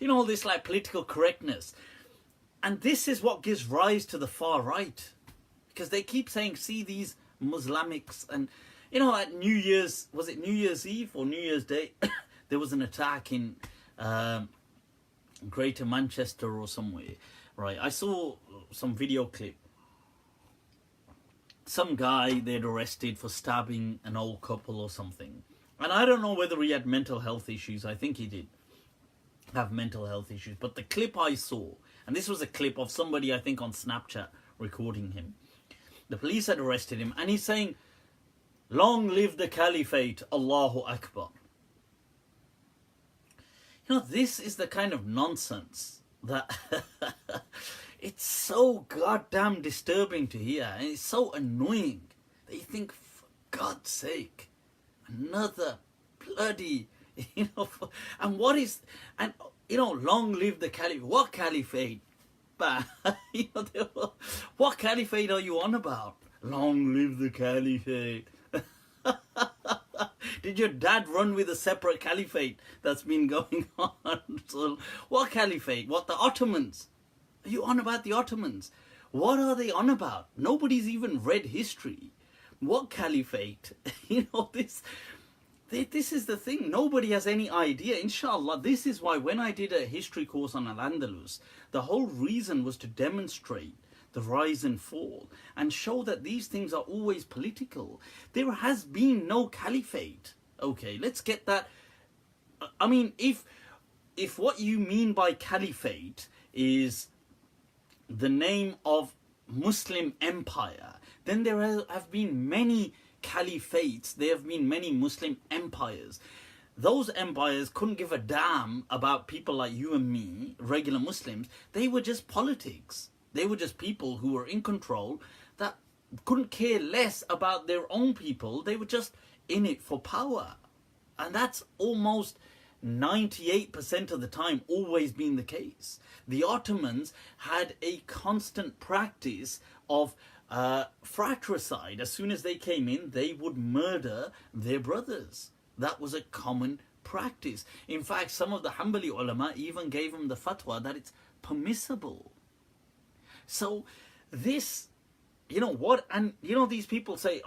all this like political correctness. And this is what gives rise to the far right. Because they keep saying, see these Muslimics, and at New Year's, was it New Year's Eve or New Year's Day? There was an attack in Greater Manchester or somewhere, right? I saw some video clip. Some guy they'd arrested for stabbing an old couple or something. And I don't know whether he had mental health issues. I think he did have mental health issues. But the clip I saw, and this was a clip of somebody, I think, on Snapchat recording him. The police had arrested him, and he's saying, "Long live the Caliphate, Allahu Akbar." This is the kind of nonsense that it's so goddamn disturbing to hear, and it's so annoying that you think, for God's sake, another bloody, and what is, and long live the Caliphate. What Caliphate? What Caliphate are you on about? Long live the Caliphate. Did your dad run with a separate caliphate that's been going on? So, what caliphate? What, the Ottomans? Are you on about the Ottomans? What are they on about? Nobody's even read history. What caliphate? This is the thing. Nobody has any idea. Inshallah, this is why when I did a history course on Al-Andalus, the whole reason was to demonstrate the rise and fall and show that these things are always political. There has been no caliphate. Okay, let's get that. I mean, if what you mean by caliphate is the name of Muslim empire, then there have been many caliphates. There have been many Muslim empires. Those empires couldn't give a damn about people like you and me, regular Muslims. They were just politics. They were just people who were in control that couldn't care less about their own people. They were just in it for power. And that's almost 98% of the time always been the case. The Ottomans had a constant practice of fratricide. As soon as they came in, they would murder their brothers. That was a common practice. In fact, some of the Hanbali ulama even gave them the fatwa that it's permissible. So this, and these people say,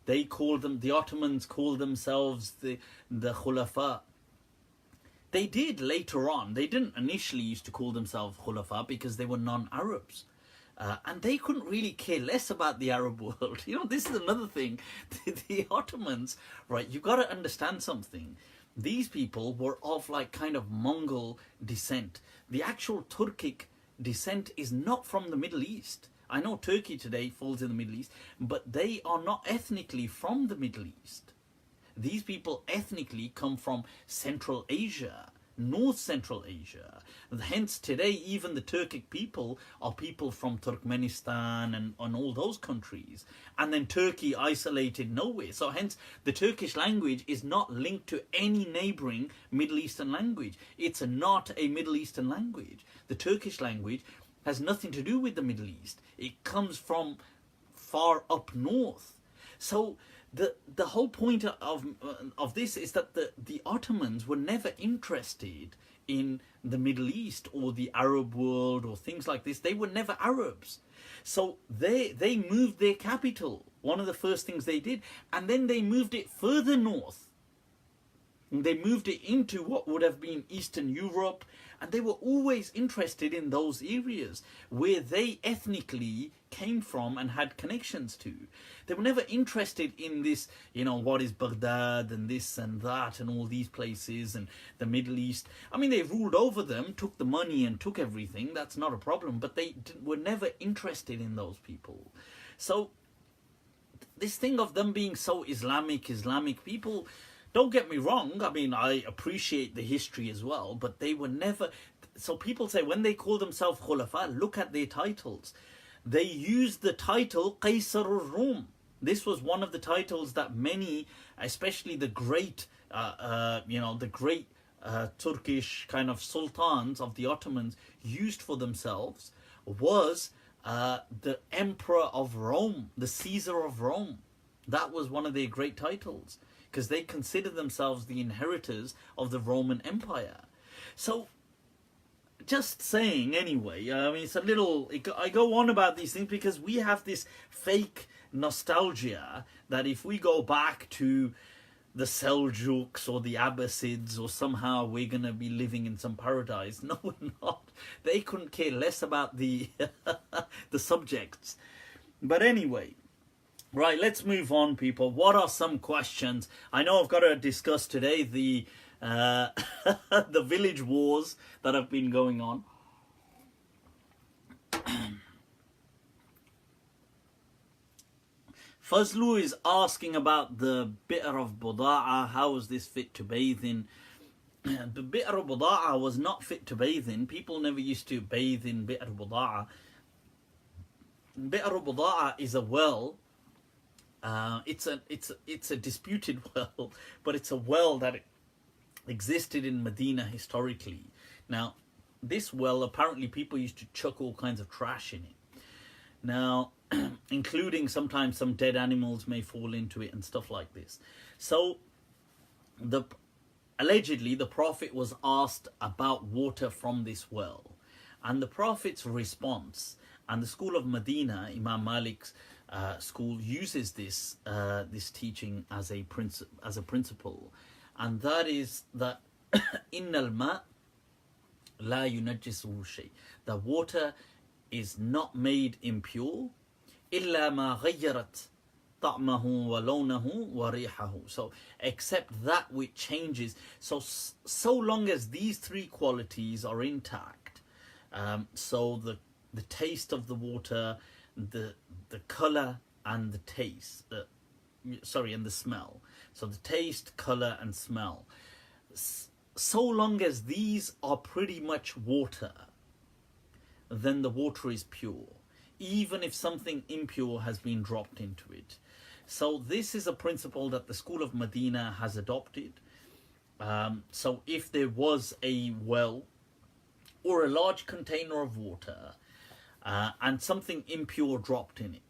they call them, the Ottomans call themselves the Khulafa. They did later on. They didn't initially used to call themselves Khulafa because they were non-Arabs. And they couldn't really care less about the Arab world. This is another thing. The Ottomans, right, you've got to understand something. These people were of like kind of Mongol descent. The actual Turkic descent is not from the Middle East. I know Turkey today falls in the Middle East, but they are not ethnically from the Middle East. These people ethnically come from Central Asia, North Central Asia. Hence today even the Turkic people are people from Turkmenistan and all those countries. And then Turkey isolated nowhere. So hence the Turkish language is not linked to any neighbouring Middle Eastern language. It's not a Middle Eastern language. The Turkish language has nothing to do with the Middle East. It comes from far up north. So the whole point of this is that the Ottomans were never interested in the Middle East or the Arab world or things like this. They were never Arabs. So they moved their capital, one of the first things they did, and then they moved it further north. And they moved it into what would have been Eastern Europe, and they were always interested in those areas where they ethnically came from and had connections to. They were never interested in this, what is Baghdad and this and that and all these places and the Middle East. I mean, they ruled over them, took the money and took everything. That's not a problem, but they were never interested in those people. So this thing of them being so Islamic people, don't get me wrong, I mean, I appreciate the history as well, but they were never... So people say when they call themselves Khulafa, look at their titles. They use the title Qaisar al-Rum. This was one of the titles that many, especially the great, the great Turkish kind of sultans of the Ottomans used for themselves, was the Emperor of Rome, the Caesar of Rome. That was one of their great titles, because they considered themselves the inheritors of the Roman Empire. So, just saying anyway, I mean, it's a little, I go on about these things because we have this fake nostalgia that if we go back to the Seljuks or the Abbasids or somehow we're going to be living in some paradise. No, we're not. They couldn't care less about the the subjects. But anyway, right, let's move on, people. What are some questions? I know I've got to discuss today the the village wars that have been going on. Fazlu is asking about the bi'r of Buda'a. How is this fit to bathe in? The bi'r of Buda'a was not fit to bathe in. People never used to bathe in bi'r Buda'a. Bi'r Buda'a is a well. It's a disputed well, but it's a well that existed in Medina historically. Now, this well, apparently people used to chuck all kinds of trash in it. Now, including sometimes some dead animals may fall into it and stuff like this. So, allegedly, the Prophet was asked about water from this well. And the Prophet's response, and the school of Medina, Imam Malik's school, uses this teaching as a principle. And that is that innal ma la yunajjisuhu shay. The water is not made impure illa ma ghayyarat ta'mahu wa lawnahu wa rihahu. So except that which changes. So long as these three qualities are intact, so the taste of the water, the color and the taste, and the smell. So the taste, color and smell. So long as these are pretty much water, then the water is pure, even if something impure has been dropped into it. So this is a principle that the school of Medina has adopted. So if there was a well or a large container of water and something impure dropped in it,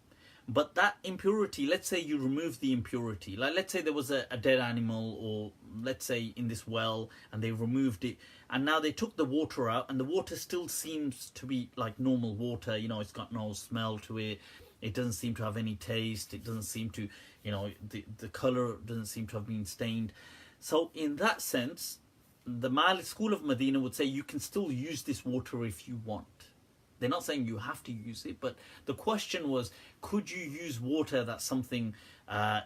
but that impurity, let's say you remove the impurity, like let's say there was a dead animal, or let's say in this well, and they removed it, and now they took the water out, and the water still seems to be like normal water. It's got no smell to it. It doesn't seem to have any taste. It doesn't seem to, the color doesn't seem to have been stained. So in that sense, the Malik school of Medina would say you can still use this water if you want. They're not saying you have to use it, but the question was, could you use water that something,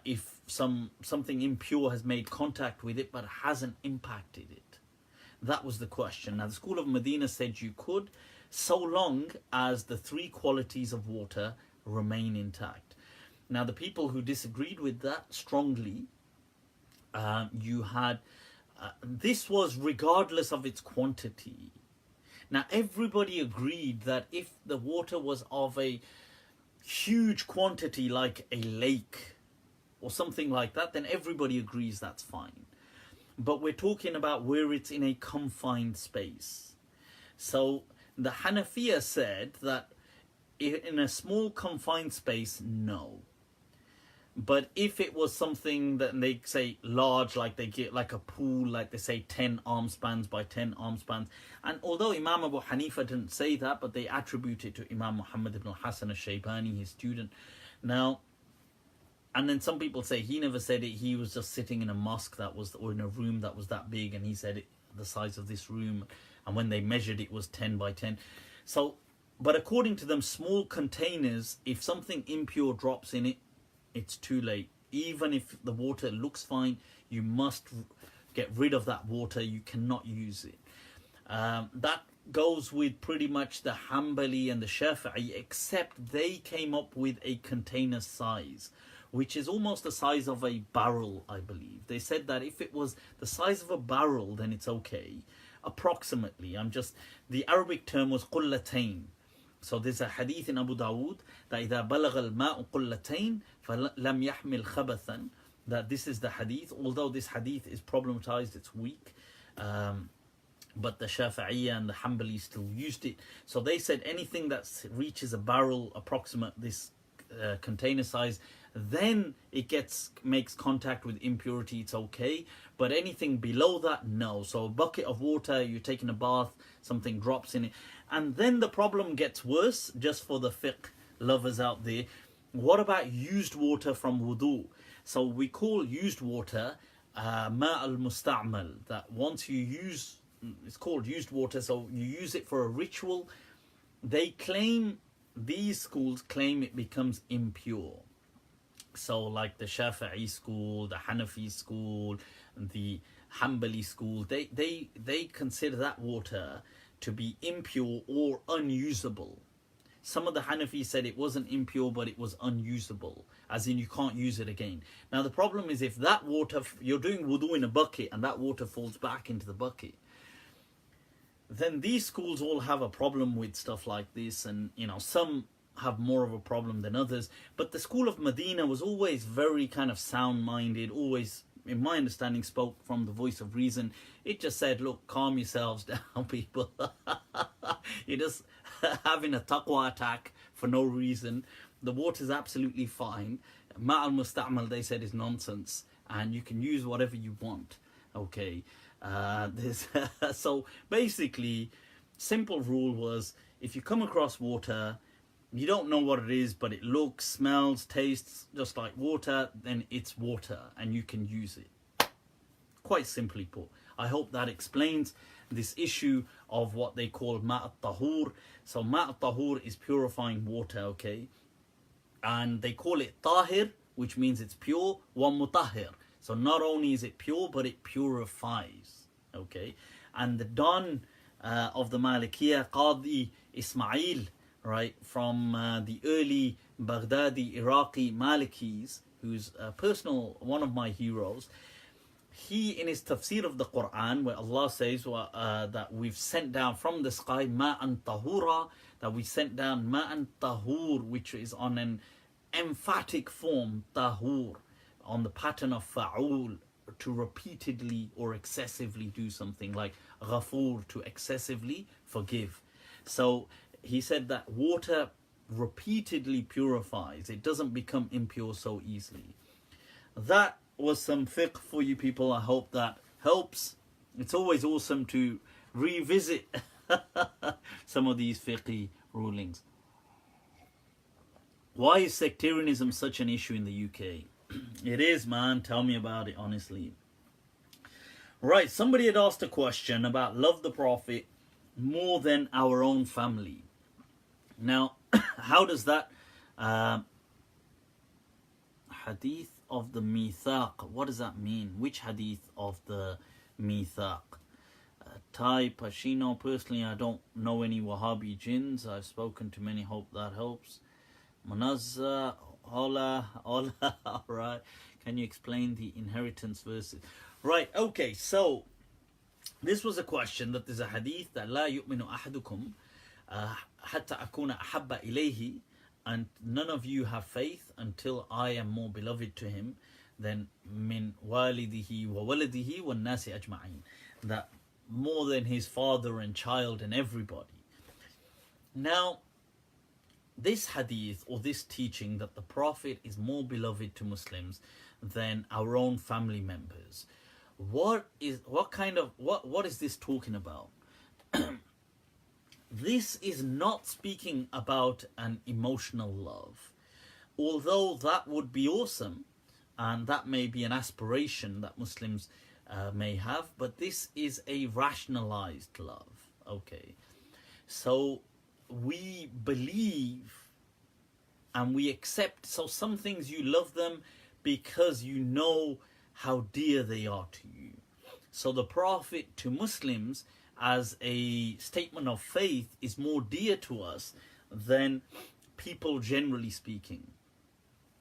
if something impure has made contact with it but hasn't impacted it? That was the question. Now, the school of Medina said you could, so long as the three qualities of water remain intact. Now, the people who disagreed with that strongly, you had, this was regardless of its quantity. Now, everybody agreed that if the water was of a huge quantity, like a lake or something like that, then everybody agrees that's fine. But we're talking about where it's in a confined space. So the Hanafiya said that in a small confined space, no. But if it was something that they say large, like they get like a pool, like they say 10 arm spans by 10 arm spans. And although Imam Abu Hanifa didn't say that, but they attribute it to Imam Muhammad ibn al-Hasan al-Shaybani, his student. Now, and then some people say he never said it. He was just sitting in a mosque or in a room that was that big, and he said it the size of this room. And when they measured, it was 10 by 10. So, but according to them, small containers, if something impure drops in it, it's too late. Even if the water looks fine, you must get rid of that water. You cannot use it. That goes with pretty much the Hanbali and the Shafi'i, except they came up with a container size, which is almost the size of a barrel, I believe. They said that if it was the size of a barrel, then it's okay. Approximately. The Arabic term was qullatain. So there's a hadith in Abu Dawood that إذا بلغ الماء قلتين فلم يحمل خبثا, that this is the hadith, although this hadith is problematized, it's weak. But the Shafi'iyya and the Hanbali still used it. So they said anything that reaches a barrel approximate this container size, then it makes contact with impurity, it's okay. But anything below that, no. So a bucket of water, you're taking a bath, something drops in it. And then the problem gets worse, just for the fiqh lovers out there. What about used water from wudu? So we call used water ma al-musta'mal, that once you use, it's called used water, so you use it for a ritual. They claim, these schools claim it becomes impure. So like the Shafi'i school, the Hanafi school, the Hanbali school, they consider that water to be impure or unusable. Some of the Hanafi said it wasn't impure, but it was unusable, as in you can't use it again. Now the problem is, if that water, you're doing wudu in a bucket and that water falls back into the bucket, then these schools all have a problem with stuff like this, and some have more of a problem than others. But the school of Medina was always very kind of sound-minded, always, in my understanding, spoke from the voice of reason. It just said, look, calm yourselves down, people. You're just having a taqwa attack for no reason. The water's absolutely fine. Ma al-musta'mal, they said, is nonsense, and you can use whatever you want. Okay. So basically, simple rule was, if you come across water, you don't know what it is, but it looks, smells, tastes just like water, then it's water and you can use it. Quite simply put. I hope that explains this issue of what they call ma'at tahur. So ma'at tahur is purifying water, okay? And they call it tahir, which means it's pure, wa mutahhir. So not only is it pure, but it purifies, okay? And the Don of the Malikiyah, Qadi Ismail, right, from the early Baghdadi Iraqi Malikis, who's one of my heroes, he, in his tafsir of the Quran, where Allah says that we've sent down from the sky ma'an tahura, that we sent down ma'an tahur, which is on an emphatic form, tahur, on the pattern of fa'ul, to repeatedly or excessively do something, like ghafur, to excessively forgive. So he said that water repeatedly purifies. It doesn't become impure so easily. That was some fiqh for you people. I hope that helps. It's always awesome to revisit some of these fiqh rulings. Why is sectarianism such an issue in the UK? It is, man. Tell me about it, honestly. Right, somebody had asked a question about love the Prophet more than our own family. Now, how does that hadith of the mithaq, what does that mean? Which hadith of the mithaq? Thai Pashino, personally, I don't know any Wahhabi jinns. I've spoken to many, hope that helps. Munazza, hola, alright. Can you explain the inheritance verses? Right, okay, so this was a question that there's a hadith that لا يؤمن أحدكم حتى أكون أحب إليه, and none of you have faith until I am more beloved to him than min walidihi wa waladihi wa nasi ajma'in, that more than his father and child and everybody. Now, this hadith or this teaching that the Prophet is more beloved to Muslims than our own family members, what is this talking about? This is not speaking about an emotional love, although that would be awesome and that may be an aspiration that Muslims may have, but this is a rationalized love. Okay, so we believe and we accept, so some things you love them because you know how dear they are to you. So the Prophet to Muslims as a statement of faith is more dear to us than people generally speaking.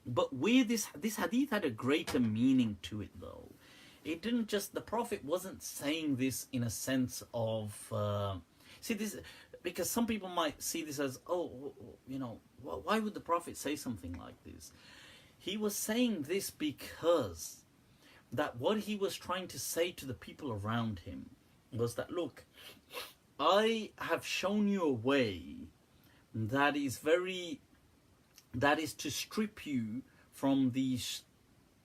But where this hadith had a greater meaning to it though. It didn't just, the Prophet wasn't saying this in a sense of, because some people might see this as, oh, you know, why would the Prophet say something like this? He was saying this because that what he was trying to say to the people around him was that, look, I have shown you a way that is to strip you from these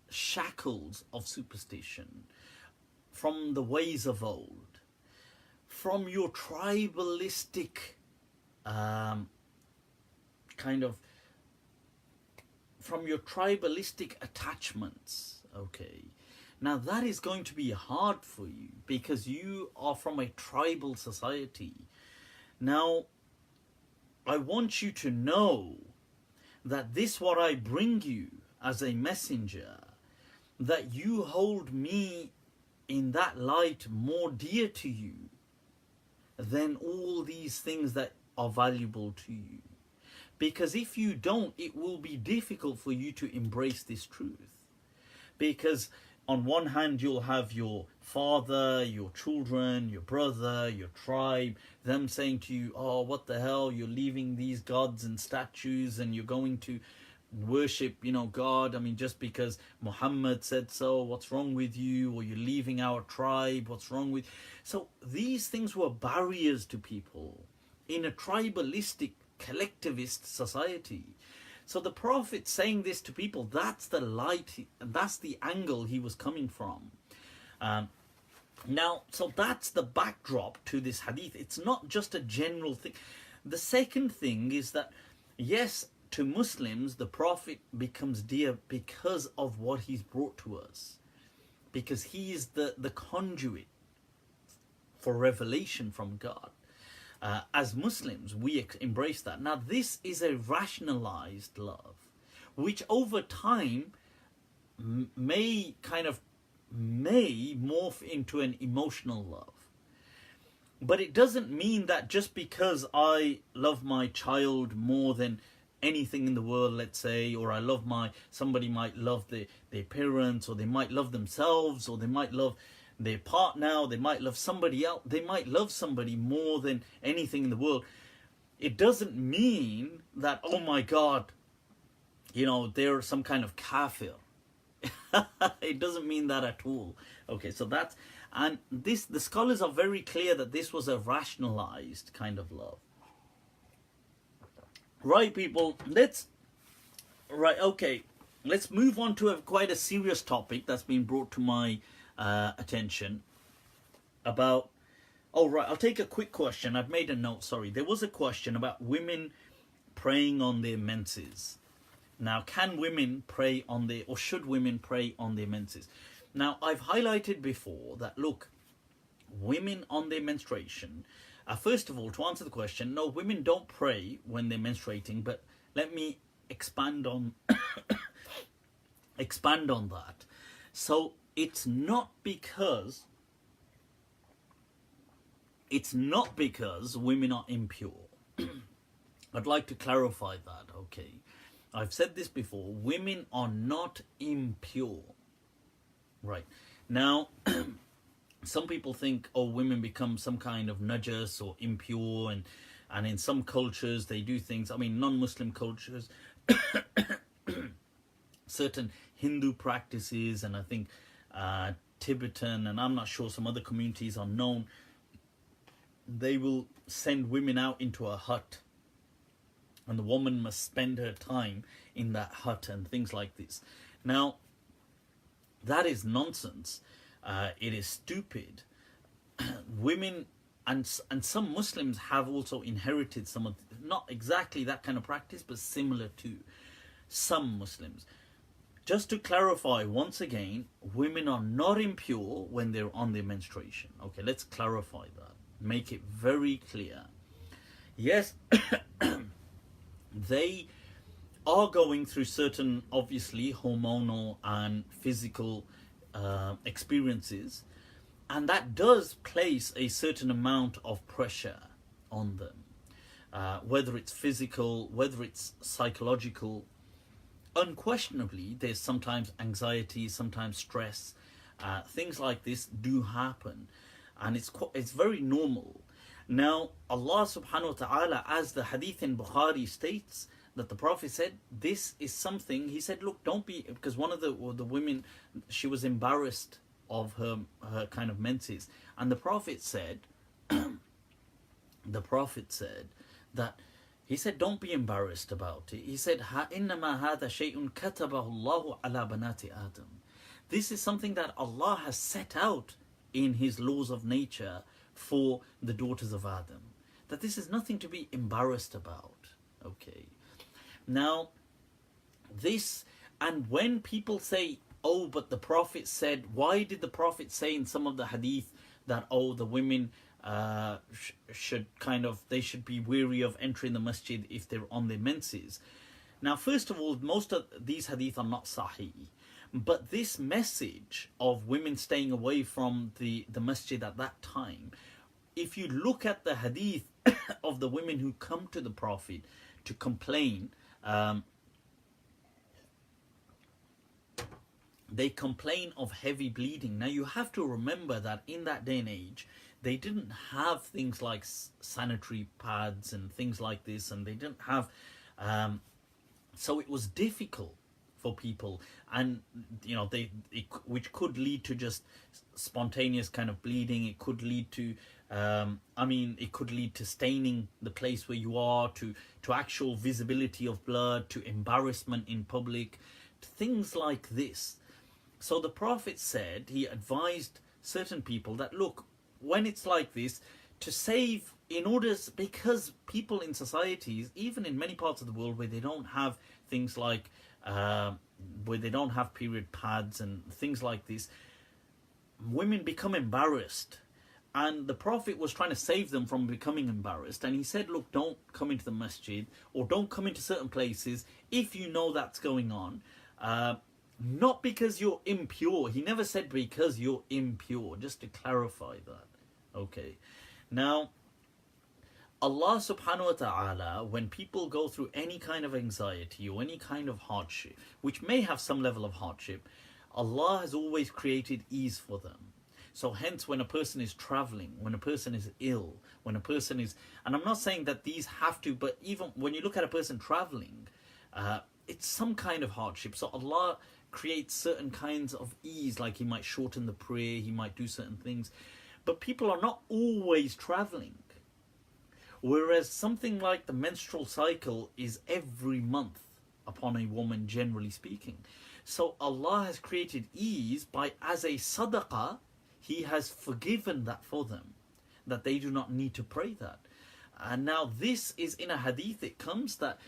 shackles of superstition, from the ways of old, from your tribalistic from your tribalistic attachments. Okay, now that is going to be hard for you because you are from a tribal society. Now I want you to know that this what I bring you as a messenger, that you hold me in that light more dear to you than all these things that are valuable to you. Because if you don't, it will be difficult for you to embrace this truth. Because on one hand, you'll have your father, your children, your brother, your tribe, them saying to you, oh, what the hell, you're leaving these gods and statues and you're going to worship, you know, God. I mean, just because Muhammad said so, what's wrong with you? Or you're leaving our tribe, what's wrong with... So these things were barriers to people in a tribalistic, collectivist society. So the Prophet saying this to people, that's the light, that's the angle he was coming from. Now, so that's the backdrop to this hadith. It's not just a general thing. The second thing is that, yes, to Muslims, the Prophet becomes dear because of what he's brought to us. Because he is the conduit for revelation from God. As Muslims, we embrace that. Now, this is a rationalized love, which over time may morph into an emotional love. But it doesn't mean that just because I love my child more than anything in the world, let's say, or I love somebody might love their parents, or they might love themselves, or they might love their partner, or they might love somebody else, they might love somebody more than anything in the world. It doesn't mean that, oh my God, you know, they're some kind of kafir. It doesn't mean that at all. Okay, so that's, and this, the scholars are very clear that this was a rationalized kind of love. Right, people, let's move on to quite a serious topic that's been brought to my attention about, I'll take a quick question. I've made a note, sorry. There was a question about women praying on their menses. Now, can women pray on their, or should women pray on their menses? Now, I've highlighted before that, look, women on their menstruation, first of all, to answer the question, no, women don't pray when they're menstruating, but let me expand on that. So it's not because women are impure. I'd like to clarify that, okay? I've said this before, women are not impure. Right. Now, some people think, women become some kind of najas or impure, and in some cultures they do things, I mean, non-Muslim cultures, certain Hindu practices, and I think Tibetan, and I'm not sure, some other communities are known, they will send women out into a hut, and the woman must spend her time in that hut and things like this. Now, that is nonsense. It is stupid. Women and some Muslims have also inherited some of, not exactly that kind of practice, but similar to some Muslims. Just to clarify once again, women are not impure when they're on their menstruation. Okay, let's clarify that. Make it very clear. Yes, they are going through certain, obviously, hormonal and physical experiences, and that does place a certain amount of pressure on them, whether it's physical, whether it's psychological. Unquestionably, there's sometimes anxiety, sometimes stress. Things like this do happen, and it's very normal. Now, Allah subhanahu wa ta'ala, as the hadith in Bukhari states, that the Prophet said, this is something, he said, look, don't be, because one of the women, she was embarrassed of her kind of menses. And the Prophet said, that, he said, don't be embarrassed about it. He said, إِنَّمَا هَذَا شَيْءٌ كَتَبَهُ اللَّهُ عَلَى بَنَاتِ آدَمَ. This is something that Allah has set out in His laws of nature for the daughters of Adam. That this is nothing to be embarrassed about. Okay. Now, this, and when people say, oh, but the Prophet said, why did the Prophet say in some of the hadith that, oh, the women should they should be wary of entering the masjid if they're on their menses? Now, first of all, most of these hadith are not sahih. But this message of women staying away from the masjid at that time, if you look at the hadith of the women who come to the Prophet to complain, they complain of heavy bleeding. Now, you have to remember that in that day and age, they didn't have things like sanitary pads and things like this, and they didn't have... so it was difficult for people, and which could lead to just spontaneous kind of bleeding. It could lead to it could lead to staining the place where you are, to actual visibility of blood, to embarrassment in public, to things like this. So the Prophet said, he advised certain people that, look, when it's like this, to save, because people in societies, even in many parts of the world where they don't have things like where they don't have period pads and things like this, women become embarrassed. And the Prophet was trying to save them from becoming embarrassed. And he said, look, don't come into the masjid, or don't come into certain places if you know that's going on. Not because you're impure. He never said because you're impure, just to clarify that. Okay. Now, Allah subhanahu wa ta'ala, when people go through any kind of anxiety or any kind of hardship, which may have some level of hardship, Allah has always created ease for them. So hence, when a person is traveling, when a person is ill, when a person is... And I'm not saying that these have to, but even when you look at a person traveling, it's some kind of hardship. So Allah creates certain kinds of ease, like He might shorten the prayer, He might do certain things. But people are not always traveling. Whereas something like the menstrual cycle is every month upon a woman, generally speaking. So Allah has created ease by, as a sadaqah, He has forgiven that for them, that they do not need to pray that. And now this is in a hadith, it comes that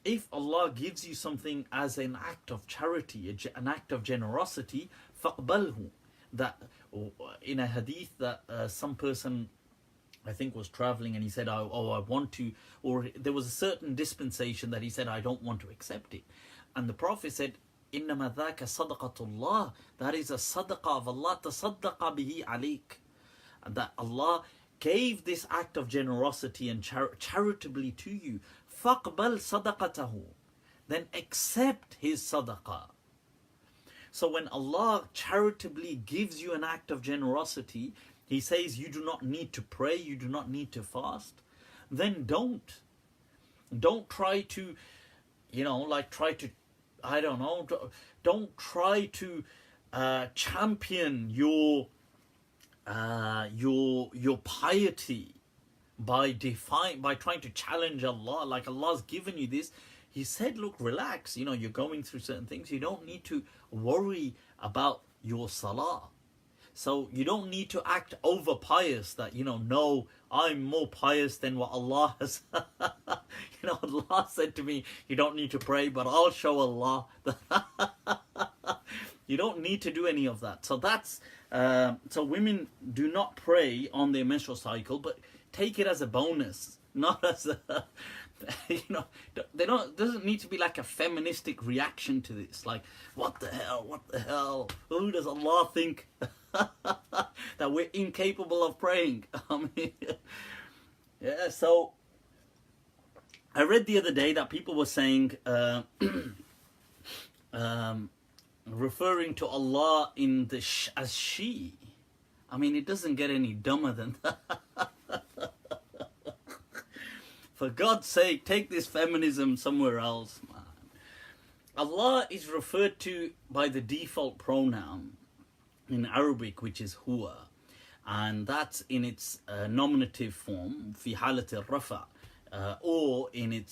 if Allah gives you something as an act of charity, an act of generosity, فَقْبَلْهُ. That in a hadith that some person, I think, was traveling and he said, I want to, or there was a certain dispensation that he said, I don't want to accept it. And the Prophet said, إِنَّمَا ذَاكَ صَدَقَةُ اللَّهِ. That is a sadaqah of Allah, تَصَدَّقَ بِهِ عَلَيْكَ. And that Allah gave this act of generosity and charitably to you. فَقْبَلْ صَدَقَتَهُ. Then accept His sadaqah. So when Allah charitably gives you an act of generosity, He says you do not need to pray, you do not need to fast, then don't try to, don't try to champion your piety by trying to challenge Allah. Like, Allah's given you this. He said, look, relax, you're going through certain things. You don't need to worry about your salah. So you don't need to act over pious that, no, I'm more pious than what Allah has. Allah said to me, you don't need to pray, but I'll show Allah. You don't need to do any of that. So that's, so women do not pray on their menstrual cycle, but take it as a bonus, not as a, doesn't need to be like a feministic reaction to this. Like, what the hell? Who does Allah think that we're incapable of praying? Yeah, so I read the other day that people were saying, referring to Allah in the as she. I mean, it doesn't get any dumber than that. For God's sake, take this feminism somewhere else, man. Allah is referred to by the default pronoun in Arabic, which is huwa, and that's in its nominative form, fi halat al-rafa, or in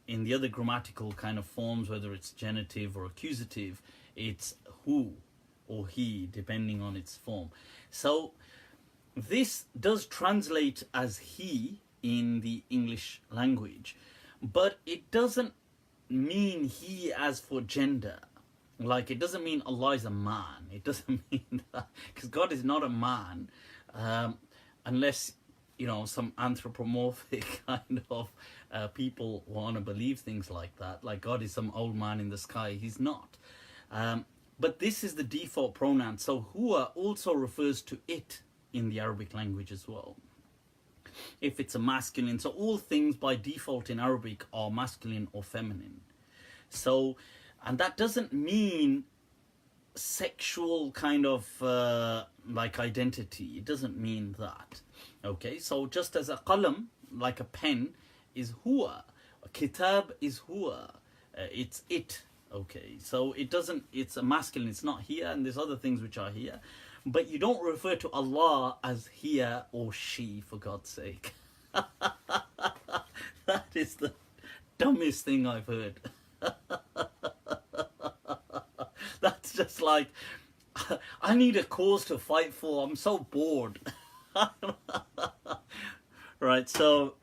the other grammatical kind of forms, whether it's genitive or accusative, it's hu or he, depending on its form. So this does translate as he in the English language, but it doesn't mean he as for gender. Like, it doesn't mean Allah is a man. It doesn't mean that, because God is not a man, unless, you know, some anthropomorphic kind of people want to believe things like that, like God is some old man in the sky. He's not. But this is the default pronoun. So huwa also refers to it in the Arabic language as well, if it's a masculine. So all things by default in Arabic are masculine or feminine. So, and that doesn't mean sexual kind of like identity. It doesn't mean that. Okay, so just as a qalam, like a pen, is huwa, a kitab is huwa, it's it. Okay, so it doesn't, it's a masculine, it's not here, and there's other things which are here, but you don't refer to Allah as here or she, for God's sake. That is the dumbest thing I've heard. That's just like, I need a cause to fight for. I'm so bored. Right, so,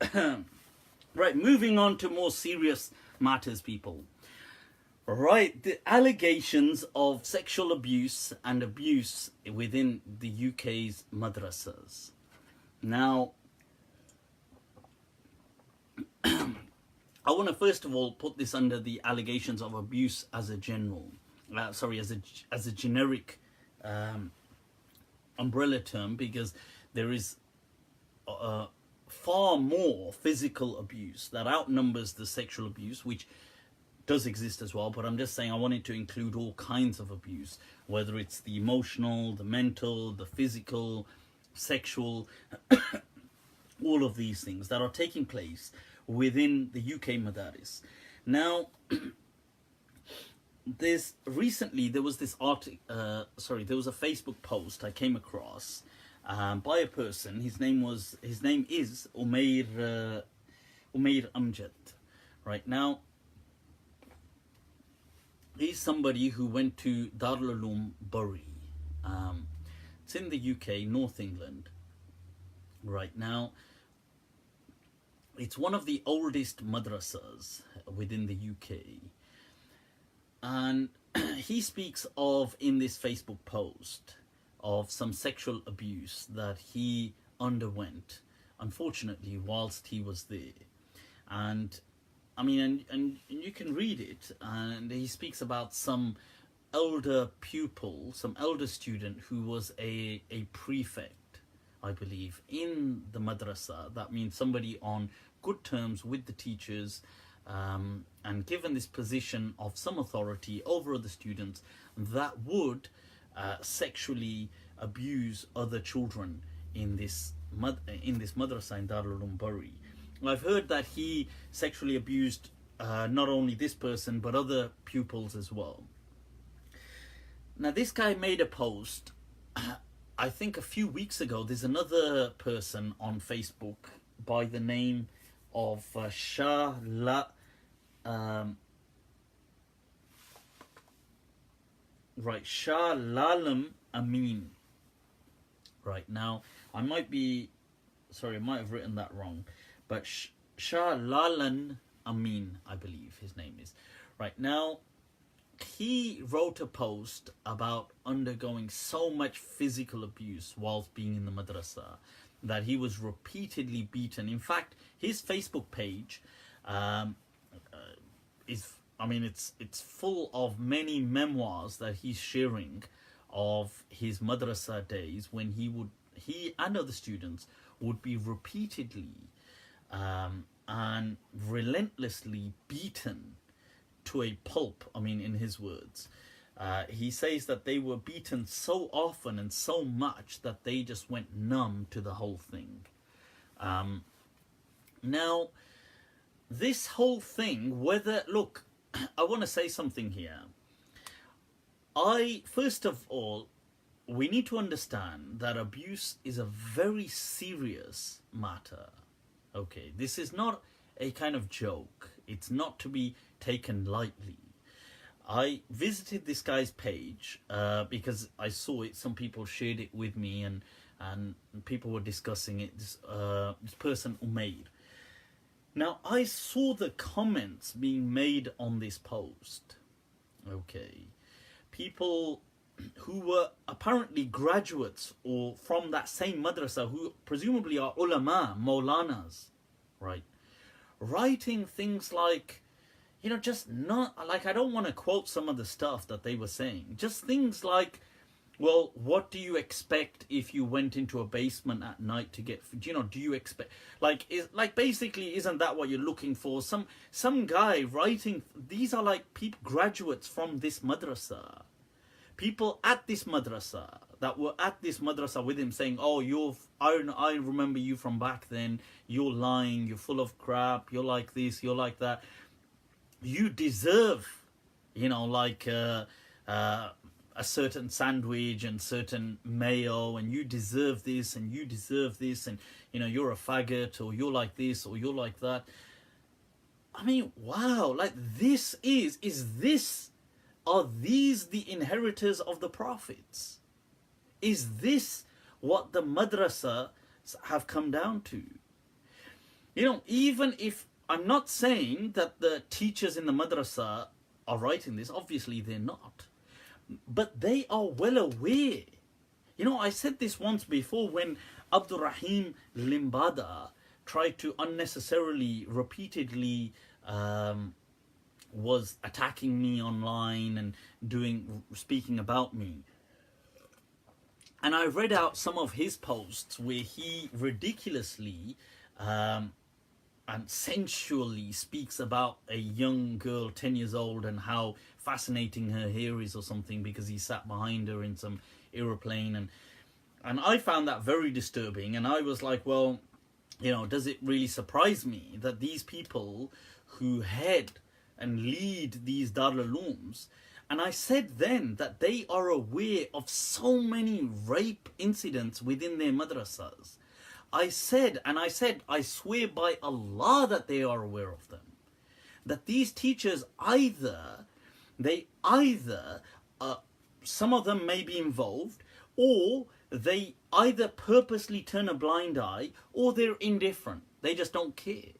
right, moving on to more serious matters, people. Right, the allegations of sexual abuse and abuse within the UK's madrassas. Now, I want to first of all put this under the allegations of abuse as a general, as a generic umbrella term, because there is far more physical abuse that outnumbers the sexual abuse, which does exist as well, but I'm just saying I wanted to include all kinds of abuse, whether it's the emotional, the mental, the physical, sexual, all of these things that are taking place within the UK madaris. Now, there was this there was a Facebook post I came across by a person. His name is Umair Amjad. Right now, he's somebody who went to Darul Uloom Bury. It's in the UK, North England. Right now, it's one of the oldest madrasas within the UK. And he speaks of, in this Facebook post, of some sexual abuse that he underwent, unfortunately, whilst he was there. And I mean, and you can read it, and he speaks about some elder pupil, some elder student who was a prefect, I believe, in the madrasa. That means somebody on good terms with the teachers, and given this position of some authority over other students, that would sexually abuse other children in this madrasa in Darul Uloom Bury. I've heard that he sexually abused not only this person but other pupils as well. Now, this guy made a post, I think a few weeks ago. There's another person on Facebook by the name of Shah Lalam Amin. Right now, I might have written that wrong, but Shah Lalan Amin, I believe his name is. Right now, he wrote a post about undergoing so much physical abuse whilst being in the madrasa that he was repeatedly beaten. In fact, his Facebook page it's full of many memoirs that he's sharing of his madrasa days, when he and other students would be repeatedly and relentlessly beaten to a pulp. I mean, in his words, he says that they were beaten so often and so much that they just went numb to the whole thing. Now, this whole thing, whether, look, I want to say something here. First of all, we need to understand that abuse is a very serious matter. Okay, this is not a kind of joke. It's not to be taken lightly. I visited this guy's page because I saw it. Some people shared it with me, and people were discussing it. This person, Umair. Now, I saw the comments being made on this post. Okay. People who were apparently graduates or from that same madrasa, who presumably are ulama, maulanas, right? Writing things like, just not, like, I don't want to quote some of the stuff that they were saying. Just things like, well, what do you expect if you went into a basement at night to get, do you expect, basically, isn't that what you're looking for? Some guy writing, these are like people, graduates from this madrasa. People at this madrasa, that were at this madrasa with him, saying, oh, I remember you from back then, you're lying, you're full of crap, you're like this, you're like that. You deserve, a certain sandwich and certain mayo, and you deserve this, and you deserve this, and you're a faggot, or you're like this, or you're like that. I mean, wow, like are these the inheritors of the prophets? Is this what the madrasa have come down to? Even if, I'm not saying that the teachers in the madrasa are writing this, obviously they're not. But they are well aware. I said this once before when Abdul Rahim Limbada tried to unnecessarily, repeatedly was attacking me online and speaking about me. And I read out some of his posts where he ridiculously and sensually speaks about a young girl, 10 years old, and how fascinating her hair is or something because he sat behind her in some aeroplane. And I found that very disturbing. And I was like, well, does it really surprise me that these people who head and lead these Darul Ulooms, and I said then that they are aware of so many rape incidents within their madrasas. I said, I swear by Allah that they are aware of them. That these teachers some of them may be involved, or they either purposely turn a blind eye, or they're indifferent. They just don't care.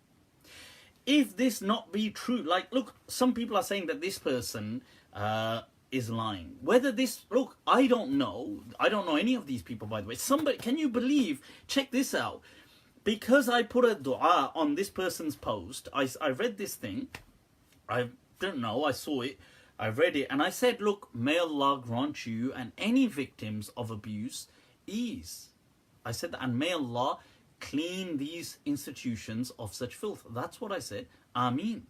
If this not be true, like, look, some people are saying that this person is lying. Whether this, look, I don't know any of these people, by the way. Somebody, can you believe, check this out, because I put a dua on this person's post, I read this thing, I don't know, I saw it, I read it, and I said, look, may Allah grant you and any victims of abuse ease. I said that, and may Allah clean these institutions of such filth. That's what I said. Ameen.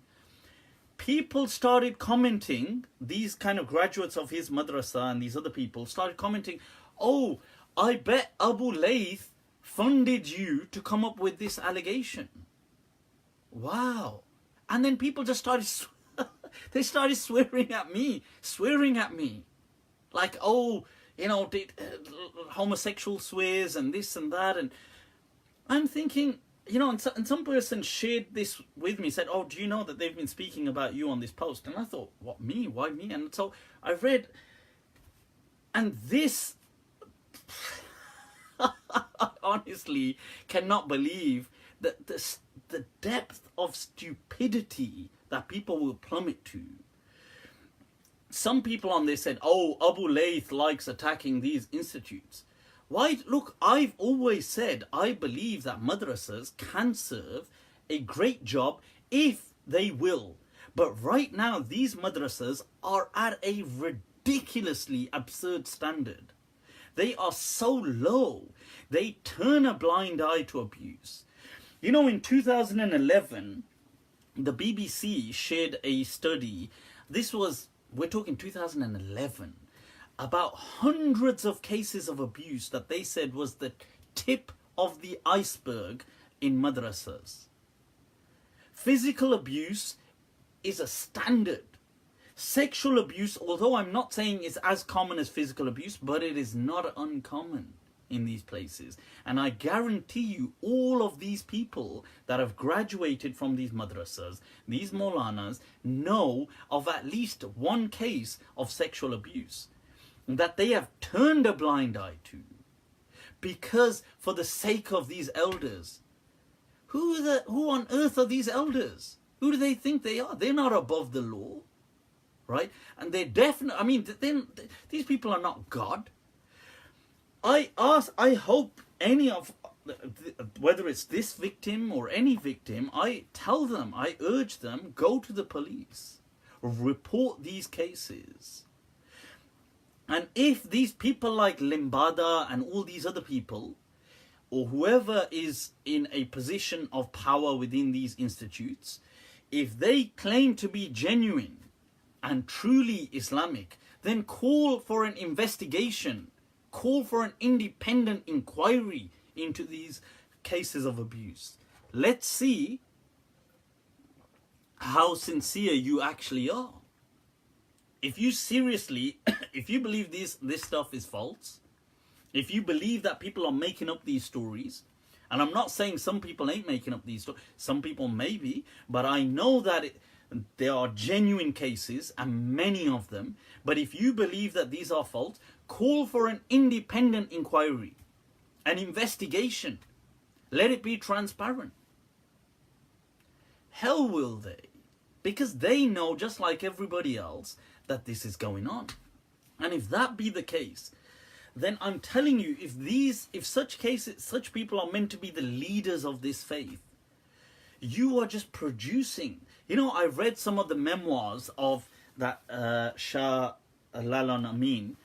People started commenting, these kind of graduates of his madrasa and these other people started commenting, oh, I bet Abu Layth funded you to come up with this allegation. Wow. And then people just started, they started swearing at me. Like, oh, homosexual swears and this and that. And I'm thinking, and some person shared this with me, said, oh, do you know that they've been speaking about you on this post? And I thought, what, me? Why me? And so I read, and this, I honestly cannot believe that the depth of stupidity that people will plummet to. Some people on this said, oh, Abu Layth likes attacking these institutes. Why? Look, I've always said I believe that madrasas can serve a great job if they will. But right now, these madrasas are at a ridiculously absurd standard. They are so low. They turn a blind eye to abuse. In 2011, the BBC shared a study. We're talking 2011. About hundreds of cases of abuse that they said was the tip of the iceberg in madrasas. Physical abuse is a standard. Sexual abuse, although I'm not saying it's as common as physical abuse, but it is not uncommon in these places. And I guarantee you, all of these people that have graduated from these madrasas, these maulanas, know of at least one case of sexual abuse that they have turned a blind eye to, because for the sake of these elders. Who on earth are these elders? Who do they think they are? They're not above the law, right? And they're definitely, I mean, these people are not God. I hope any of, whether it's this victim or any victim, I tell them, I urge them, go to the police, report these cases. And if these people like Limbada and all these other people, or whoever is in a position of power within these institutes, if they claim to be genuine and truly Islamic, then call for an investigation, call for an independent inquiry into these cases of abuse. Let's see how sincere you actually are. If you seriously, if you believe this stuff is false, if you believe that people are making up these stories, and I'm not saying some people ain't making up these stories, some people may be, but I know that there are genuine cases, and many of them. But if you believe that these are false, call for an independent inquiry, an investigation. Let it be transparent. Hell will they, because they know, just like everybody else, that this is going on. And if that be the case, then I'm telling you, if such cases, such people are meant to be the leaders of this faith, you are just producing. You know, I read some of the memoirs of that Shah Lalan Amin.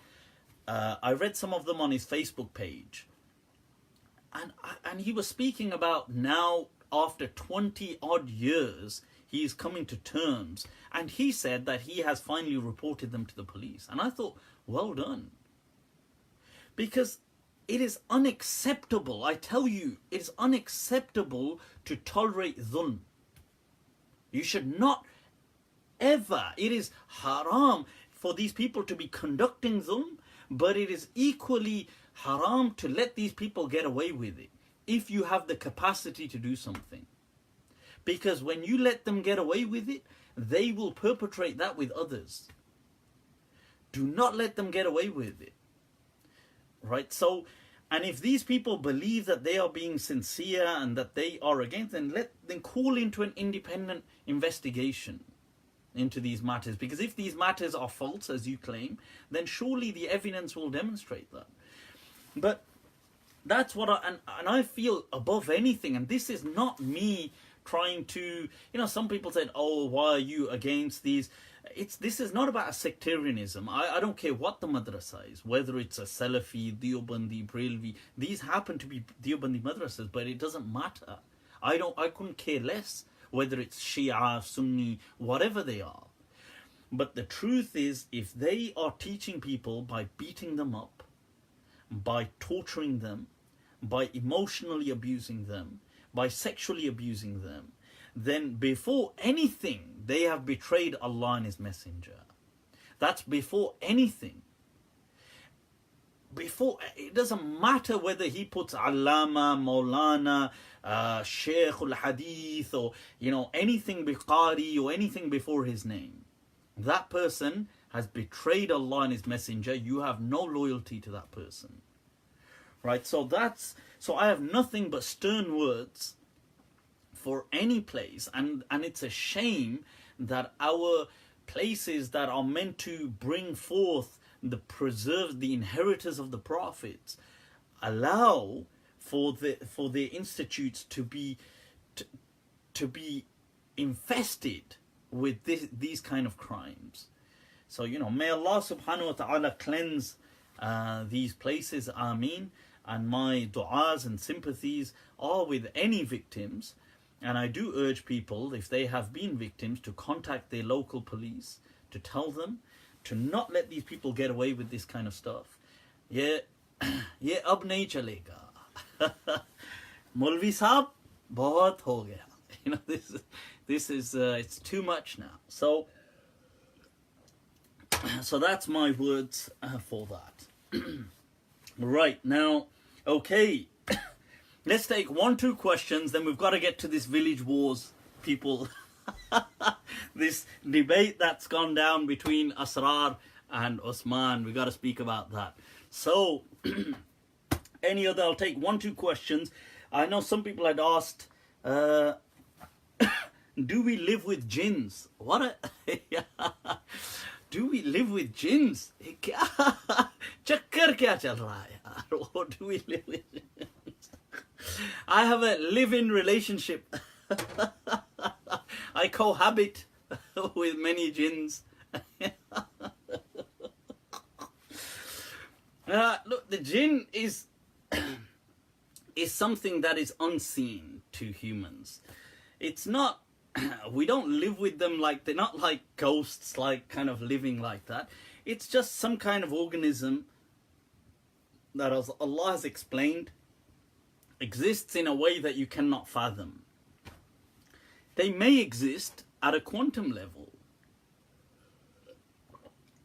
I read some of them on his Facebook page, and he was speaking about now, after 20 odd years, he is coming to terms, and he said that he has finally reported them to the police. And I thought, well done. Because it is unacceptable, I tell you, it is unacceptable to tolerate dhulm. You should not ever, it is haram for these people to be conducting dhulm, but it is equally haram to let these people get away with it if you have the capacity to do something. Because when you let them get away with it, they will perpetrate that with others. Do not let them get away with it. Right? So, and if these people believe that they are being sincere and that they are against, then call into an independent investigation into these matters. Because if these matters are false, as you claim, then surely the evidence will demonstrate that. But that's what and I feel above anything, and this is not me trying to, some people said, oh, why are you against these? This is not about a sectarianism. I don't care what the madrasa is, whether it's a Salafi, Deobandi, Brelvi. These happen to be Deobandi madrasas, but it doesn't matter. I couldn't care less whether it's Shia, Sunni, whatever they are. But the truth is, if they are teaching people by beating them up, by torturing them, by emotionally abusing them, by sexually abusing them, then before anything, they have betrayed Allah and His Messenger. That's before anything. Before, it doesn't matter whether he puts Allama, Maulana, Sheikh al-Hadith, or, anything Bukhari, or anything before his name. That person has betrayed Allah and His Messenger. You have no loyalty to that person. Right? So I have nothing but stern words for any place, and it's a shame that our places that are meant to bring forth the inheritors of the prophets allow for their institutes to be infested with these kind of crimes. So may Allah subhanahu wa ta'ala cleanse these places, Ameen. And my du'as and sympathies are with any victims. And I do urge people, if they have been victims, to contact their local police, to tell them to not let these people get away with this kind of stuff. Ye ab nahi chalega. Maulvi sahab, bahut ho gaya. This is it's too much now. So that's my words for that. Right now, okay. Let's take 1-2 questions. Then we've got to get to this village wars, people. This debate that's gone down between Asrar and Usman. We got to speak about that. So, I'll take 1-2 questions. I know some people had asked, do we live with jinns? Do we live with jinns? Chakkar kya chal raha hai yaar? Or do we live with jinns? I have a live-in relationship. I cohabit with many jinns. Look, the jinn is something that is unseen to humans. It's not, we don't live with them like, they're not like ghosts, like kind of living like that. It's just some kind of organism that, as Allah has explained, exists in a way that you cannot fathom. They may exist at a quantum level.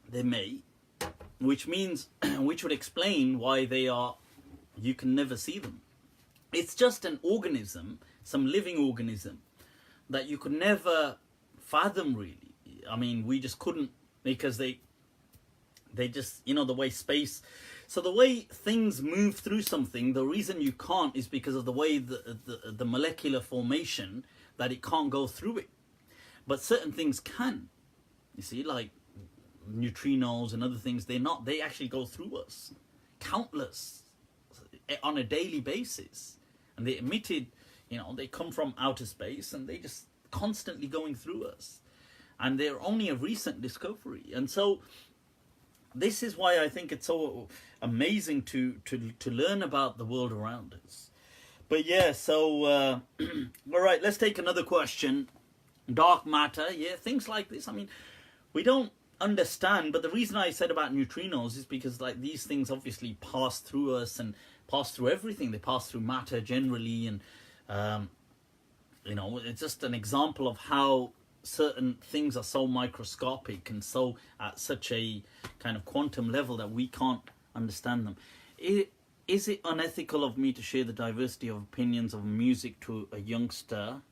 They may, which means, which would explain why they are, you can never see them. It's just an organism, some living organism, that you could never fathom really. I mean, we just couldn't, because they just, you know, the way space, so the way things move through something, the reason you can't is because of the way the molecular formation, that it can't go through it. But certain things can. You see, like neutrinos and other things, they actually go through us. Countless. On a daily basis. And they emitted, you know, they come from outer space and they just constantly going through us. And they're only a recent discovery. And so this is why I think it's so amazing to learn about the world around us. But yeah, so all right, let's take another question. Dark matter, yeah, things like this. I mean, we don't understand, but the reason I said about neutrinos is because like these things obviously pass through us and pass through everything. They pass through matter generally, and you know, it's just an example of how certain things are so microscopic and so at such a kind of quantum level that we can't understand them. Is it unethical of me to share the diversity of opinions of music to a youngster?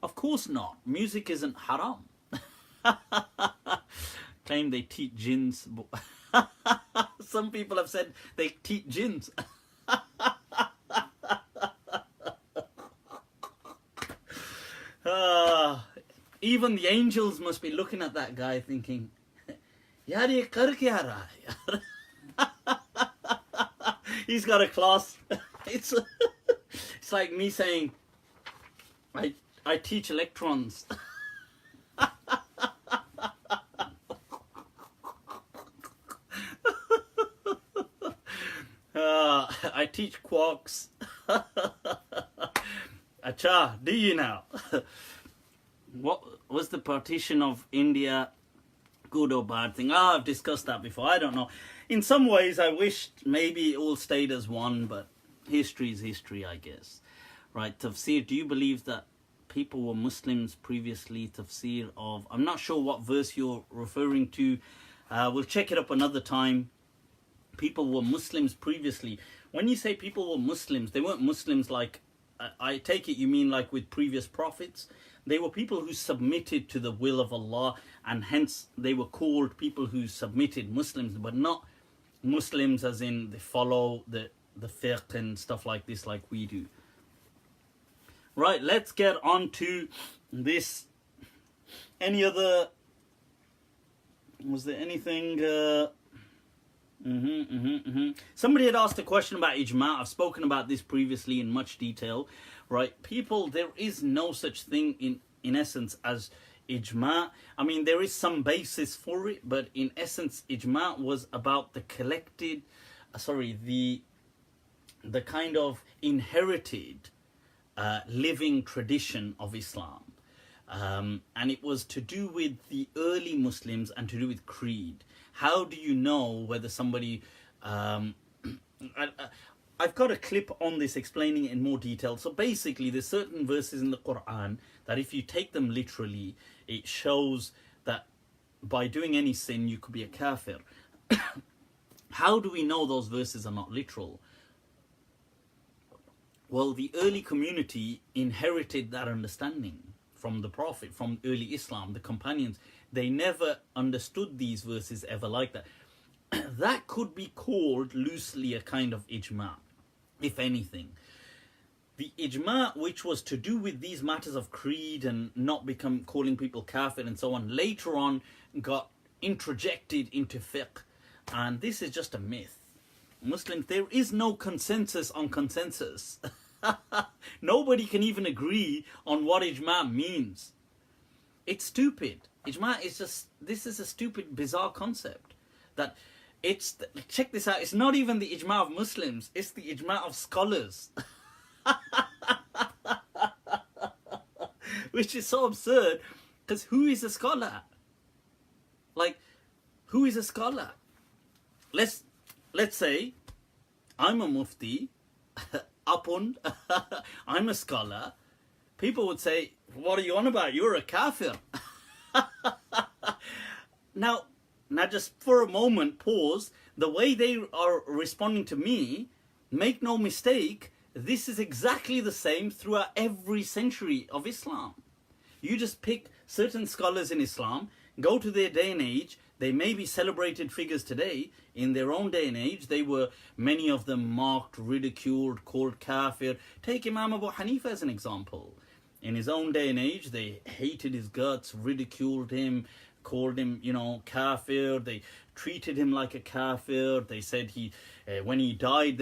Of course not. Music isn't haram. Claim they teach jinns. Some people have said they teach jinns. Even the angels must be looking at that guy thinking, yaar ye kar kya raha hai yaar? He's got a class. It's like me saying, I teach electrons. I teach quarks. Acha, do you now? What was the partition of India, good or bad thing? I've discussed that before. I don't know. In some ways, I wished maybe it all stayed as one, but history is history, I guess. Right, tafsir, do you believe that people were Muslims previously? Tafsir of, I'm not sure what verse you're referring to. We'll check it up another time. People were Muslims previously. When you say people were Muslims, they weren't Muslims like, I take it you mean like with previous prophets. They were people who submitted to the will of Allah, and hence they were called people who submitted, Muslims, but not Muslims as in they follow the fiqh and stuff like this like we do. Right, let's get on to this. Any other, was there anything? Somebody had asked a question about Ijma. I've spoken about this previously in much detail. Right, people, there is no such thing in essence as Ijma. I mean, there is some basis for it, but in essence, Ijma was about the collected, the kind of inherited living tradition of Islam. And it was to do with the early Muslims and to do with creed. How do you know whether somebody... I've got a clip on this explaining it in more detail. So basically, there's certain verses in the Quran that if you take them literally, it shows that by doing any sin, you could be a kafir. How do we know those verses are not literal? Well, the early community inherited that understanding from the Prophet, from early Islam, the companions. They never understood these verses ever like that. That could be called loosely a kind of ijma, if anything. The ijma, which was to do with these matters of creed and not calling people kafir and so on, later on got introjected into fiqh. And this is just a myth. Muslims, there is no consensus on consensus. Nobody can even agree on what ijma means. It's stupid. Ijma is just, this is a stupid, bizarre concept. That it's, check this out, it's not even the ijma of Muslims, it's the ijma of scholars. Which is so absurd, because who is a scholar? Like, who is a scholar? Let's say I'm a mufti, I'm a scholar. People would say, what are you on about? You're a kafir. Now just for a moment, pause. The way they are responding to me, make no mistake, this is exactly the same throughout every century of Islam. You just pick certain scholars in Islam, go to their day and age. They may be celebrated figures today. In their own day and age, they were, many of them, mocked, ridiculed, called kafir. Take Imam Abu Hanifa as an example. In his own day and age, they hated his guts, ridiculed him, called him, kafir. They treated him like a kafir. They said when he died,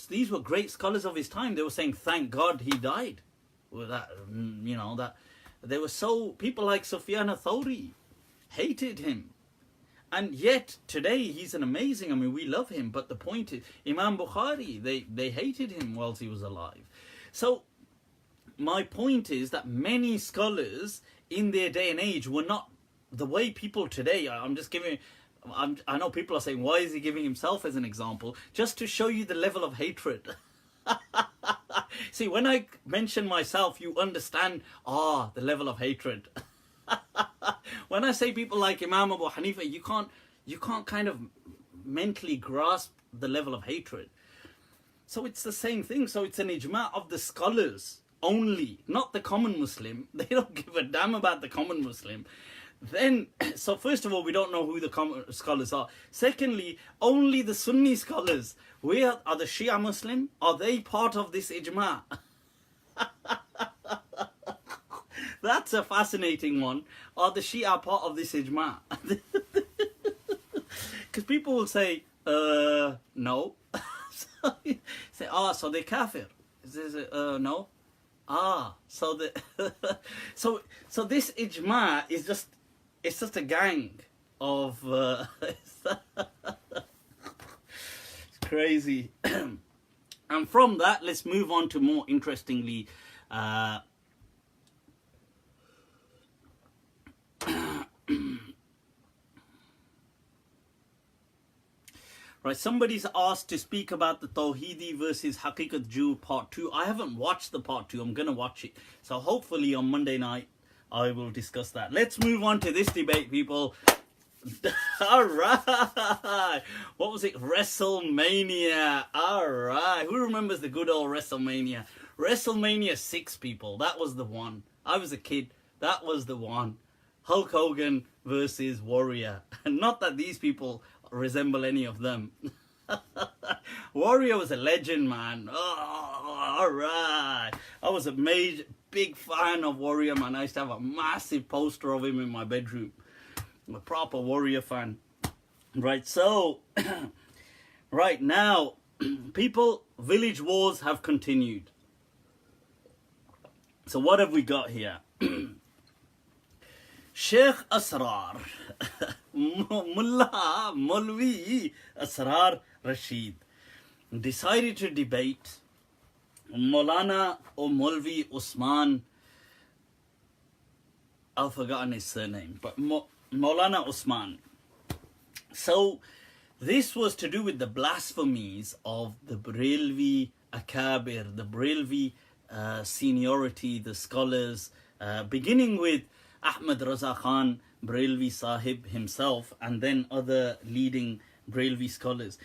these were great scholars of his time. They were saying, thank God he died. Well, they were people like Sufyan al-Thawri hated him. And yet, today, he's an amazing, we love him. But the point is, Imam Bukhari, they hated him whilst he was alive. So, my point is that many scholars in their day and age were not the way people today. I know people are saying, why is he giving himself as an example? Just to show you the level of hatred. See, when I mention myself, you understand, the level of hatred. When I say people like Imam Abu Hanifa, you can't kind of mentally grasp the level of hatred. So it's the same thing. So it's an ijma of the scholars only, not the common Muslim. They don't give a damn about the common Muslim. Then, so first of all, we don't know who the common scholars are. Secondly, only the Sunni scholars. Where are the Shia Muslim? Are they part of this ijma? That's a fascinating one. Are the Shia part of this ijma? Because people will say, no. Say, so they're kafir. No. So so this ijma is just a gang of it's crazy. And from that, let's move on to more interestingly. Right, somebody's asked to speak about the Tawheedi versus Haqiqat Jew part 2. I haven't watched the part 2. I'm going to watch it. So hopefully on Monday night, I will discuss that. Let's move on to this debate, people. Alright. What was it? WrestleMania. Alright. Who remembers the good old WrestleMania? WrestleMania 6, people. That was the one. I was a kid. That was the one. Hulk Hogan versus Warrior. Not that these people resemble any of them. Warrior was a legend, man. Oh, alright. I was a big fan of Warrior, man. I used to have a massive poster of him in my bedroom. I'm a proper Warrior fan. Right, so right now, people, village wars have continued. So what have we got here? Sheikh Asrar, Mullah Maulvi Asrar Rashid, decided to debate Maulana or Maulvi Usman. I've forgotten his surname, but Maulana Usman. So This was to do with the blasphemies of the Barelvi Akabir, the Barelvi seniority, the scholars, beginning with Ahmad Raza Khan Barelvi Sahib himself, and then other leading Barelvi scholars.